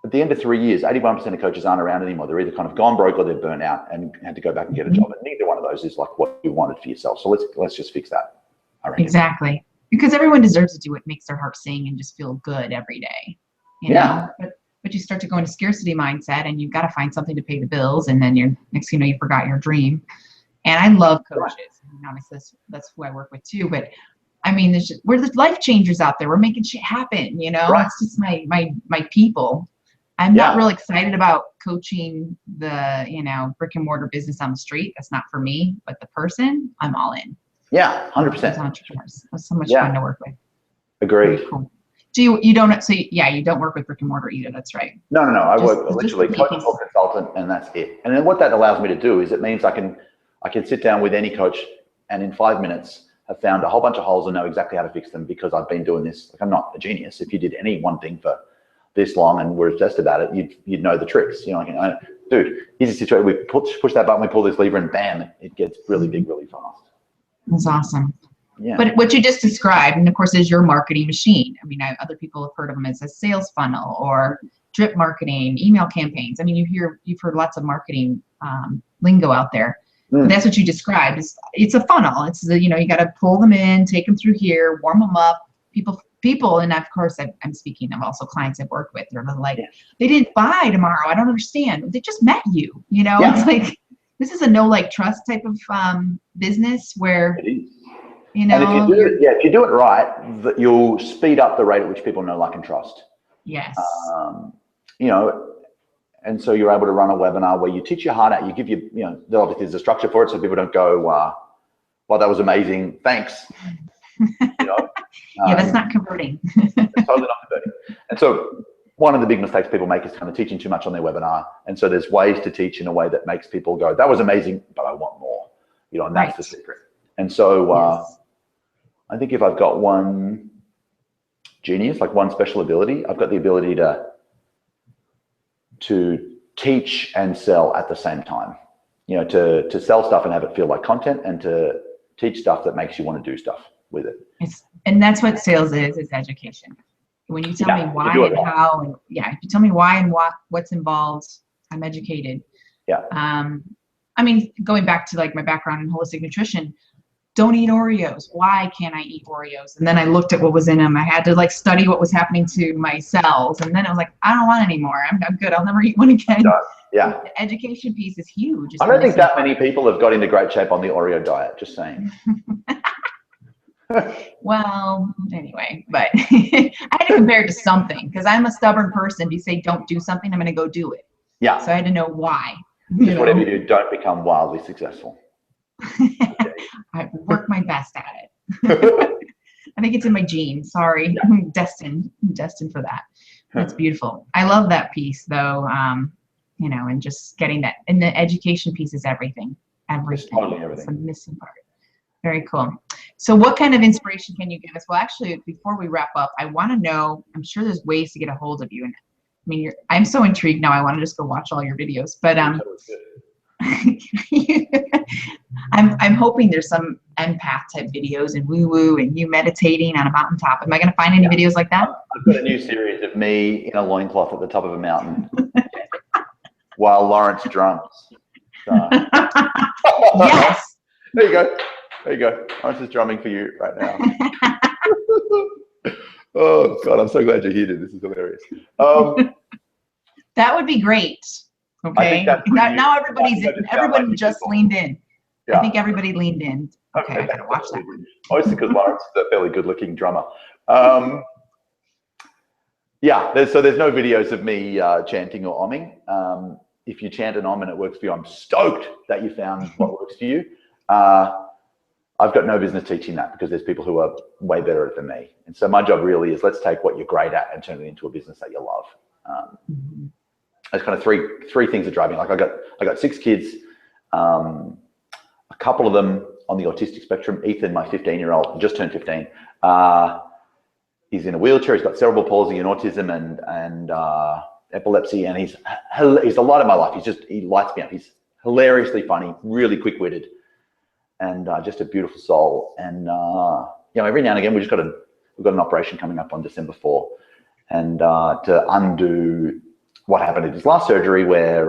S2: At the end of 3 years, 81% of coaches aren't around anymore. They're either kind of gone broke or they're burnt out and had to go back and get a job. And neither one of those is like what you wanted for yourself. So let's just fix that. I reckon.
S1: Exactly. Because everyone deserves to do what makes their heart sing and just feel good every day. You know? But you start to go into scarcity mindset, and you've got to find something to pay the bills, and then next thing you know, you forgot your dream. And I love coaches. Honestly, that's who I work with too. But I mean, we're the life changers out there. We're making shit happen. You know, it's just my people. I'm not real excited about coaching the, you know, brick and mortar business on the street. That's not for me. But the person, I'm all in.
S2: Yeah, 100%.
S1: Entrepreneurs. That's so much fun to work with.
S2: Agreed.
S1: Cool. You don't, so yeah, you don't work with brick and mortar either. That's right.
S2: No. I work literally coach or consultant, and that's it. And then what that allows me to do is it means I can sit down with any coach, and in 5 minutes have found a whole bunch of holes and know exactly how to fix them, because I've been doing this. Like, I'm not a genius. If you did any one thing for this long and were obsessed about it, you'd know the tricks. You know, like, dude, here's a situation. We push that button, we pull this lever, and bam, it gets really big really fast.
S1: That's awesome.
S2: Yeah.
S1: But what you just described, and of course, is your marketing machine. I mean, other people have heard of them as a sales funnel or drip marketing, email campaigns. I mean, you've heard lots of marketing lingo out there. But that's what you described. It's a funnel. It's you got to pull them in, take them through here, warm them up. People, and of course, I'm speaking of also clients I've worked with. They're like, they didn't buy tomorrow. I don't understand. They just met you. It's like this is a no like trust type of business where.
S2: It is. And if you do it right, you'll speed up the rate at which people know, like, and trust.
S1: Yes.
S2: And so you're able to run a webinar where you teach your heart out. You give obviously there's a structure for it, so people don't go, "Well, that was amazing, thanks."
S1: Yeah, that's not converting.
S2: It's totally not converting. And so one of the big mistakes people make is kind of teaching too much on their webinar. And so there's ways to teach in a way that makes people go, "That was amazing, but I want more." And that's the secret. And so I think if I've got one genius, like one special ability, I've got the ability to teach and sell at the same time. To sell stuff and have it feel like content, and to teach stuff that makes you want to do stuff with it.
S1: And that's what sales is education. When you tell me why and how, and if you tell me why and what's involved, I'm educated.
S2: Yeah.
S1: I mean, going back to like my background in holistic nutrition, don't eat Oreos. Why can't I eat Oreos? And then I looked at what was in them. I had to like study what was happening to my cells. And then I was like, I don't want any more. I'm good. I'll never eat one again.
S2: Yeah.
S1: The education piece is huge.
S2: I don't think that many people have got into great shape on the Oreo diet, just saying.
S1: Well, anyway, but I had to compare it to something because I'm a stubborn person. If you say don't do something, I'm going to go do it.
S2: Yeah.
S1: So I had to know why.
S2: Whatever you do, don't become wildly successful.
S1: I work my best at it. I think it's in my genes. Sorry, yeah. I'm destined for that. That's beautiful. I love that piece, though. And just getting that. And the education piece is everything. Everything.
S2: Totally everything.
S1: It's the missing part. Very cool. So what kind of inspiration can you give us? Well, actually, before we wrap up, I want to know, I'm sure there's ways to get a hold of you. And I mean, I'm so intrigued now. I want to just go watch all your videos. But I'm hoping there's some empath type videos and woo-woo and you meditating on a mountaintop. Am I going to find any videos like that?
S2: I've got a new series of me in a loincloth at the top of a mountain while Lawrence drums. So.
S1: Yes.
S2: There you go. There you go. Lawrence is drumming for you right now. Oh, God, I'm so glad you're here, dude. This is hilarious.
S1: That would be great. Okay. Now everybody just leaned in. Yeah. I think everybody leaned in. Okay, I gotta watch that.
S2: Mostly because Lawrence is a fairly good-looking drummer. There's no videos of me chanting or omming. If you chant and om and it works for you, I'm stoked that you found what works for you. I've got no business teaching that because there's people who are way better at it than me. And so my job really is let's take what you're great at and turn it into a business that you love. There's kind of three things that drive me. Like I got 6 kids, a couple of them on the autistic spectrum. Ethan, my 15-year-old, just turned 15. He's in a wheelchair. He's got cerebral palsy and autism and epilepsy, and he's a lot of my life. He lights me up. He's hilariously funny, really quick-witted, and just a beautiful soul. And every now and again we've got an operation coming up on December 4, and to undo what happened at his last surgery, where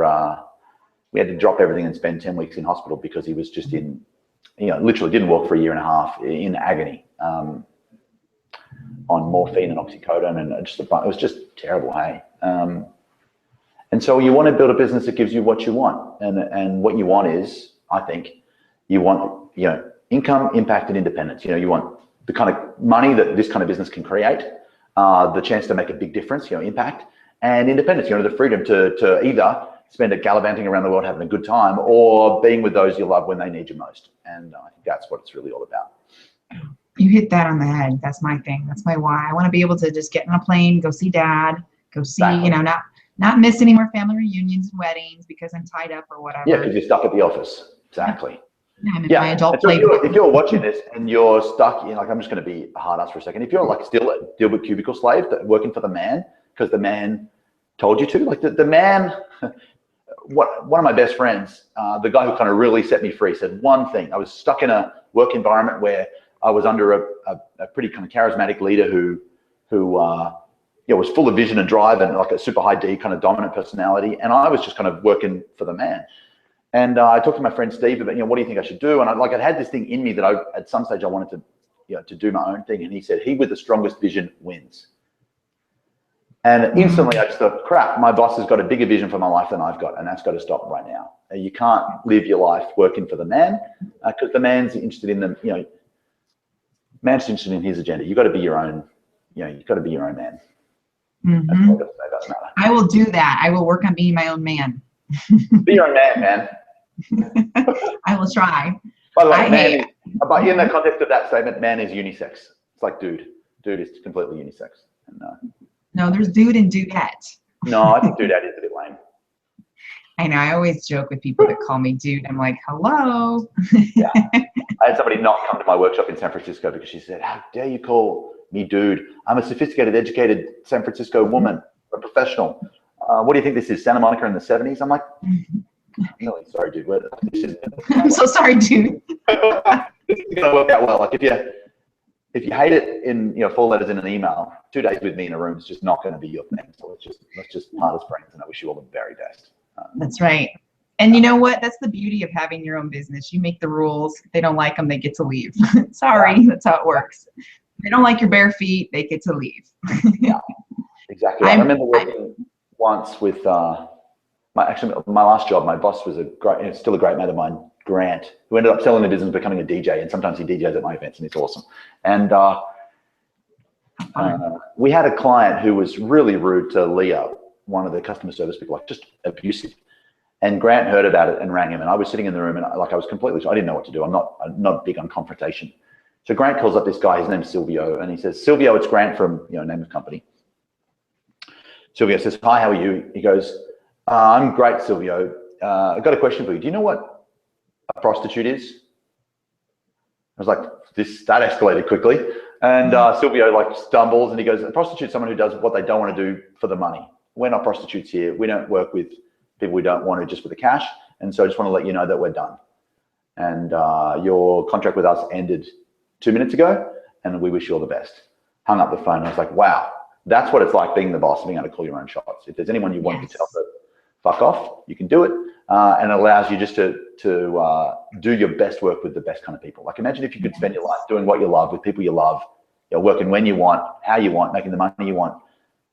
S2: we had to drop everything and spend 10 weeks in hospital because he was just literally didn't walk for a year and a half in agony on morphine and oxycodone, and it was just terrible, hey. And so you want to build a business that gives you what you want, and what you want is, I think, you want income, impact, and independence. You want the kind of money that this kind of business can create, the chance to make a big difference, impact, and independence. The freedom to either spend it gallivanting around the world having a good time, or being with those you love when they need you most. And I think that's what it's really all about.
S1: You hit that on the head. That's my thing. That's my why. I want to be able to just get on a plane, go see dad, go see,
S2: exactly.
S1: Not miss any more family reunions and weddings because I'm tied up or whatever.
S2: Yeah, because you're stuck at the office. Exactly.
S1: Yeah, I'm in my adult play.
S2: If you're watching this and you're stuck, I'm just going to be a hard ass for a second. If you're still a Dilbert cubicle slave, working for the man because the man told you to, the man, one of my best friends, the guy who kind of really set me free, said one thing. I was stuck in a work environment where I was under a pretty kind of charismatic leader who was full of vision and drive and like a super high D kind of dominant personality. And I was just kind of working for the man. And I talked to my friend Steve about, what do you think I should do? And I had this thing in me that at some stage I wanted to do my own thing. And he said, he with the strongest vision wins. And instantly I just thought, crap, my boss has got a bigger vision for my life than I've got, and that's got to stop right now. You can't live your life working for the man, because the man's interested in man's interested in his agenda. You've got to be your own, you've got to be your own man. That's what I've got to say about the matter.
S1: I will do that. I will work on being my own man.
S2: Be your own man.
S1: I will try.
S2: By the way, but in the context of that statement, man is unisex. It's like dude. Dude is completely unisex. And,
S1: no, there's dude and dudette.
S2: No, I think dudette is a bit lame.
S1: I know. I always joke with people that call me dude. I'm like, hello.
S2: Yeah. I had somebody not come to my workshop in San Francisco because she said, how dare you call me dude? I'm a sophisticated, educated San Francisco woman, a professional. What do you think this is, Santa Monica in the 70s? I'm like, I'm really sorry, dude.
S1: I'm so sorry, dude.
S2: This is going to work out well. Like if you hate it in 4 letters in an email, 2 days with me in a room is just not going to be your thing. So let's just part as friends, and I wish you all the very best.
S1: That's right. And you know what? That's the beauty of having your own business. You make the rules. If they don't like them, they get to leave. Sorry, that's how it works. If they don't like your bare feet, they get to leave.
S2: Yeah, exactly. I remember working once with my last job. My boss was still a great mate of mine, Grant, who ended up selling the business, becoming a DJ, and sometimes he DJs at my events, and it's awesome. And we had a client who was really rude to Leah, one of the customer service people, like just abusive. And Grant heard about it and rang him, and I was sitting in the room, and I was completely, I didn't know what to do. I'm not big on confrontation. So Grant calls up this guy, his name's Silvio, and he says, Silvio, it's Grant from, name of company. Silvio says, hi, how are you? He goes, I'm great, Silvio. I've got a question for you. Do you know what a prostitute is? I was like, that escalated quickly. And Silvio stumbles and he goes, a prostitute is someone who does what they don't want to do for the money. We're not prostitutes here. We don't work with people we don't want to just for the cash. And so I just want to let you know that we're done. And your contract with us ended 2 minutes ago, and we wish you all the best. Hung up the phone. I was like, wow, that's what it's like being the boss, being able to call your own shots. If there's anyone you want to tell that fuck off, you can do it. And it allows you just to do your best work with the best kind of people. Like imagine if you could spend your life doing what you love with people you love, working when you want, how you want, making the money you want,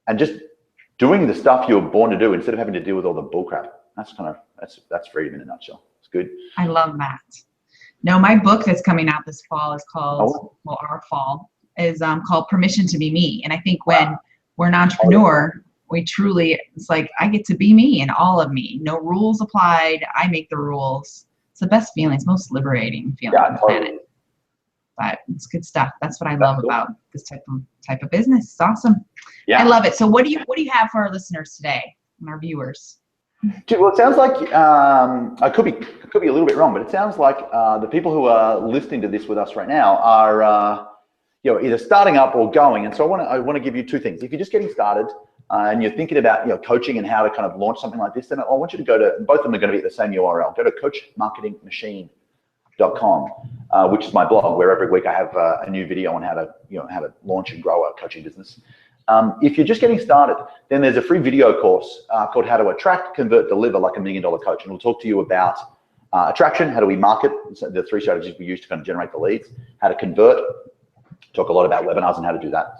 S2: and just doing the stuff you're born to do instead of having to deal with all the bullcrap. That's freedom in a nutshell. It's good. I
S1: love that. No, my book that's coming out this fall is called, our fall is called Permission to Be Me. And I think when we're an entrepreneur, we truly, it's like, I get to be me and all of me. No rules applied. I make the rules. It's the best feeling. It's most liberating feeling on the planet. But it's good stuff. That's what I love about this type of business. It's awesome. Yeah. I love it. So what do you have for our listeners today and our viewers?
S2: Well, it sounds like I could be a little bit wrong, but it sounds like the people who are listening to this with us right now are either starting up or going. And so I want to give you two things. If you're just getting started and you're thinking about coaching and how to kind of launch something like this, then I want you to go to, both of them are going to be at the same URL. Go to coachmarketingmachine.com, which is my blog, where every week I have a new video on how to launch and grow a coaching business. If you're just getting started, then there's a free video course called How to Attract, Convert, Deliver Like a $1 Million Coach. And we'll talk to you about attraction, how do we market, the 3 strategies we use to kind of generate the leads, how to convert, talk a lot about webinars and how to do that,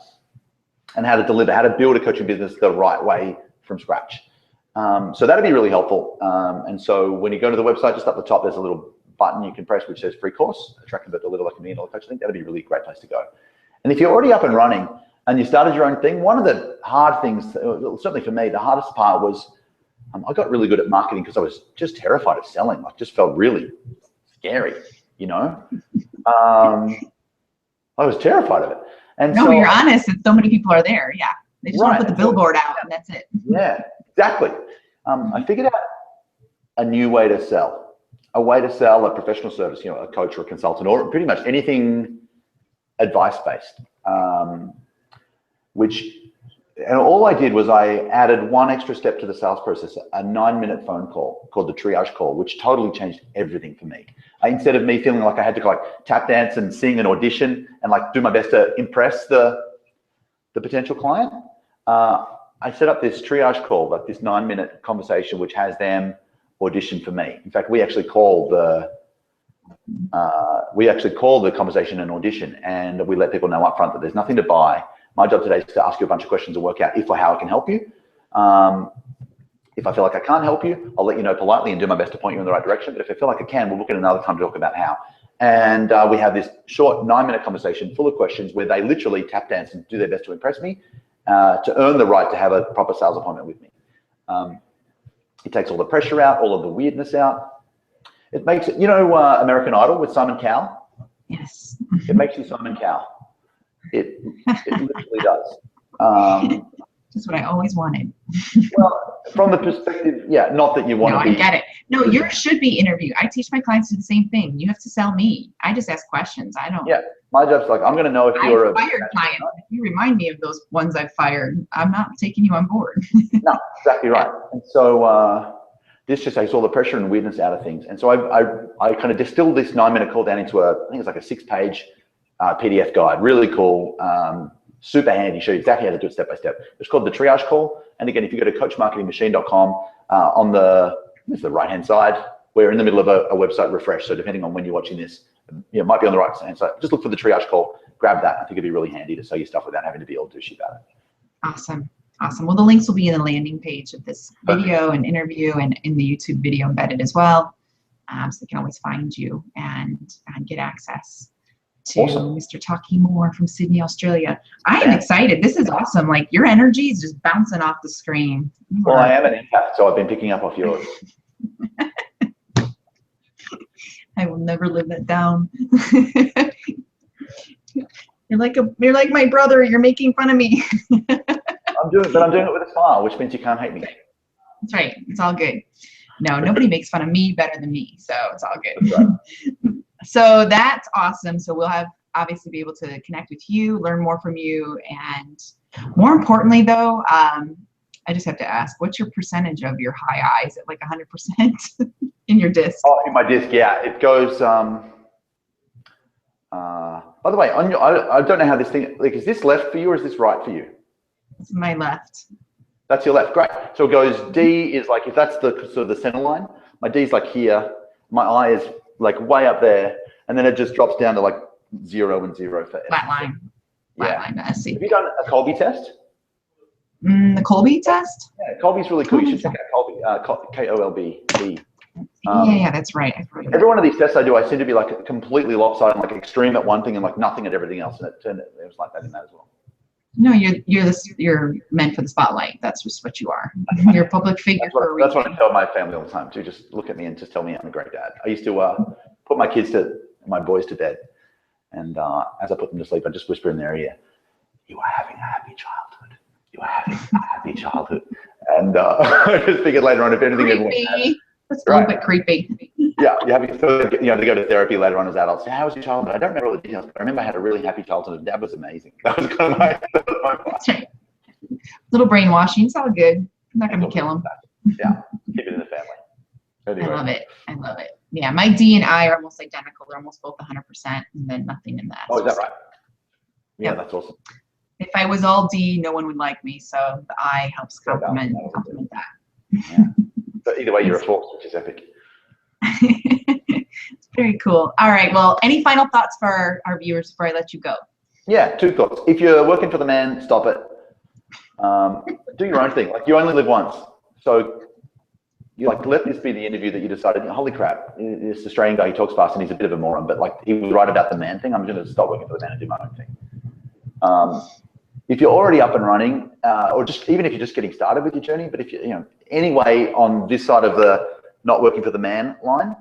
S2: and how to deliver, how to build a coaching business the right way from scratch. So that'd be really helpful. And so when you go to the website, just up the top, there's a little button you can press which says free course, Attract, Convert, Deliver Like a $1 Million Coach. I think that'd be a really great place to go. And if you're already up and running, and you started your own thing, one of the hard things, certainly for me, the hardest part was I got really good at marketing because I was just terrified of selling. Like, just felt really scary, I was terrified of it. And
S1: no, you're honest, and so many people are there. Yeah, they just want to put the billboard out, and that's it.
S2: Yeah, exactly. I figured out a new way to sell, a professional service, a coach or a consultant, or pretty much anything advice-based. Which And all I did was I added one extra step to the sales process, a 9-minute phone call called the triage call, which totally changed everything for me. Instead of me feeling like I had to like tap dance and sing and audition and like do my best to impress the potential client, I set up this triage call, like this 9-minute conversation, which has them audition for me. In fact, we actually call the conversation an audition, and we let people know up front that there's nothing to buy. My job today is to ask you a bunch of questions and work out if or how I can help you. If I feel like I can't help you, I'll let you know politely and do my best to point you in the right direction. But if I feel like I can, we'll look at another time to talk about how. And we have this short 9-minute conversation full of questions where they literally tap dance and do their best to impress me to earn the right to have a proper sales appointment with me. It takes all the pressure out, all of the weirdness out. It makes it, American Idol with Simon Cowell?
S1: Yes.
S2: It makes you Simon Cowell. It literally does.
S1: That's what I always wanted.
S2: Well, from the perspective, yeah, not that you want to be.
S1: I get it. No, yours should be interview. I teach my clients to do the same thing. You have to sell me. I just ask questions. I don't.
S2: Yeah, my job's like, I'm going to know if you're
S1: a fired client. If you remind me of those ones I've fired, I'm not taking you on board.
S2: No, exactly right. And so this just takes all the pressure and weirdness out of things. And so I kind of distilled this 9-minute call down into I think it's like a 6-page PDF guide. Really cool. Super handy, show you exactly how to do it step by step. It's called the triage call. And again, if you go to coachmarketingmachine.com, on the right-hand side, we're in the middle of a website refresh. So depending on when you're watching this, it might be on the right-hand side. Just look for the triage call, grab that. I think it'd be really handy to sell you stuff without having to be all douchey about it.
S1: Awesome. Awesome. Well, the links will be in the landing page of this video and interview and in the YouTube video embedded as well. So they can always find you and get access to Mr. Taki Moore from Sydney, Australia. I am excited. This is awesome. Like, your energy is just bouncing off the screen.
S2: Well, I am an empath, so I've been picking up off yours.
S1: I will never live that down. You're like my brother. You're making fun of me.
S2: I'm doing it with a smile, which means you can't hate me.
S1: That's right. It's all good. No, nobody makes fun of me better than me, so it's all good.
S2: That's right.
S1: So that's awesome. So we'll obviously be able to connect with you, learn more from you, and more importantly, though, I just have to ask, what's your percentage of your high I? Is it like 100% in your disc?
S2: Oh, in my disc, yeah. It goes. By the way, I don't know how this thing. Like, is this left for you or is this right for you?
S1: It's my left.
S2: That's your left. Great. So it goes. D is like, if that's the sort of the center line. My D is like here. My I is like way up there, and then it just drops down to like 0 and 0 for
S1: flat line. Flat line. I see.
S2: Have you done a Colby test?
S1: The Colby test?
S2: Yeah, Colby's really cool. You should check out Colby. K-O-L-B-E.
S1: Yeah, that's right.
S2: Every one of these tests I do, I seem to be like completely lopsided, like extreme at one thing and like nothing at everything else. And it was like that in that as well.
S1: No, you're meant for the spotlight. That's just what you are. You're a public figure.
S2: That's what I tell my family all the time too. Just look at me and just tell me I'm a great dad. I used to put my boys to bed, and as I put them to sleep, I just whisper in their ear, "You are having a happy childhood. You are having a happy childhood." And I just figured later on, if anything,
S1: creepy. That's a little bit creepy.
S2: Yeah, you have to go to therapy later on as adults. Say, how was your childhood? I don't remember all the details, but I remember I had a really happy childhood. Dad was amazing. That was kind of my
S1: That's right. Little brainwashing. It's all good. I'm not going to kill him.
S2: Yeah, keep it in the family. Anyway.
S1: I love it. Yeah, my D and I are almost identical. They're almost both 100%, and then nothing in that.
S2: Oh, is that right? Yeah, that's awesome.
S1: If I was all D, no one would like me. So the I helps complement that.
S2: Yeah. But either way, you're a force, which is epic.
S1: It's very cool. All right. Well, any final thoughts for our viewers before I let you go?
S2: Yeah, 2 thoughts. If you're working for the man, stop it. Do your own thing. Like, you only live once. So you let this be the interview that you decided, holy crap, this Australian guy, he talks fast and he's a bit of a moron, but like, he was right about the man thing. I'm going to stop working for the man and do my own thing. If you're already up and running, or just even if you're just getting started with your journey, but if you anyway on this side of the not working for the man line,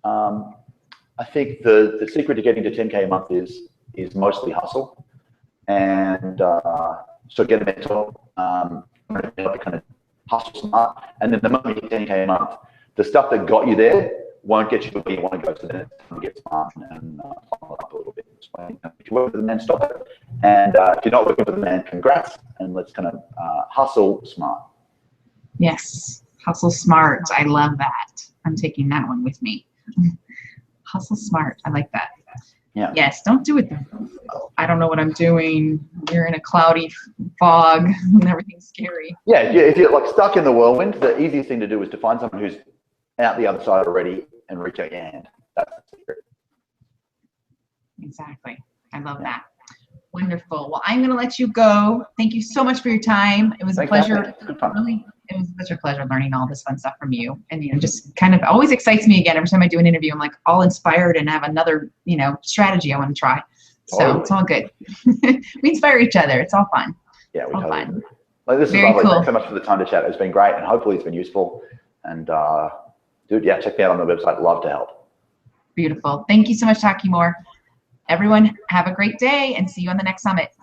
S2: I think the secret to getting to 10K a month is mostly hustle, and so get a mentor, kind of hustle smart, and then the moment you hit 10K a month, the stuff that got you there won't get you to where you want to go. So then it's time to get smart and follow up a little bit. So if you work with the man, stop it, And if you're not working for the man, congrats, and let's kind of hustle smart.
S1: Yes, hustle smart. I love that. I'm taking that one with me. Hustle smart. I like that.
S2: Yeah.
S1: Yes, don't do it. I don't know what I'm doing. You're in a cloudy fog and everything's scary.
S2: Yeah, if you're like stuck in the whirlwind, the easiest thing to do is to find someone who's out the other side already and reach out your hand. That's the secret.
S1: Exactly. I love that. Wonderful. Well, I'm going to let you go. Thank you so much for your time. It was a pleasure.
S2: Good fun.
S1: Really, it was such a pleasure learning all this fun stuff from you. And, you know, just kind of always excites me again. Every time I do an interview, I'm like all inspired and have another, you know, strategy I want to try. So It's all good. We inspire each other. It's all fun.
S2: Yeah, we
S1: all
S2: totally
S1: fun.
S2: Like, this is
S1: Very
S2: lovely.
S1: cool.
S2: Thanks so much for the time to chat. It's been great, and hopefully it's been useful. And dude, yeah, check me out on the website. Love to help.
S1: Beautiful. Thank you so much, Taki Moore. Everyone, have a great day and see you on the next summit.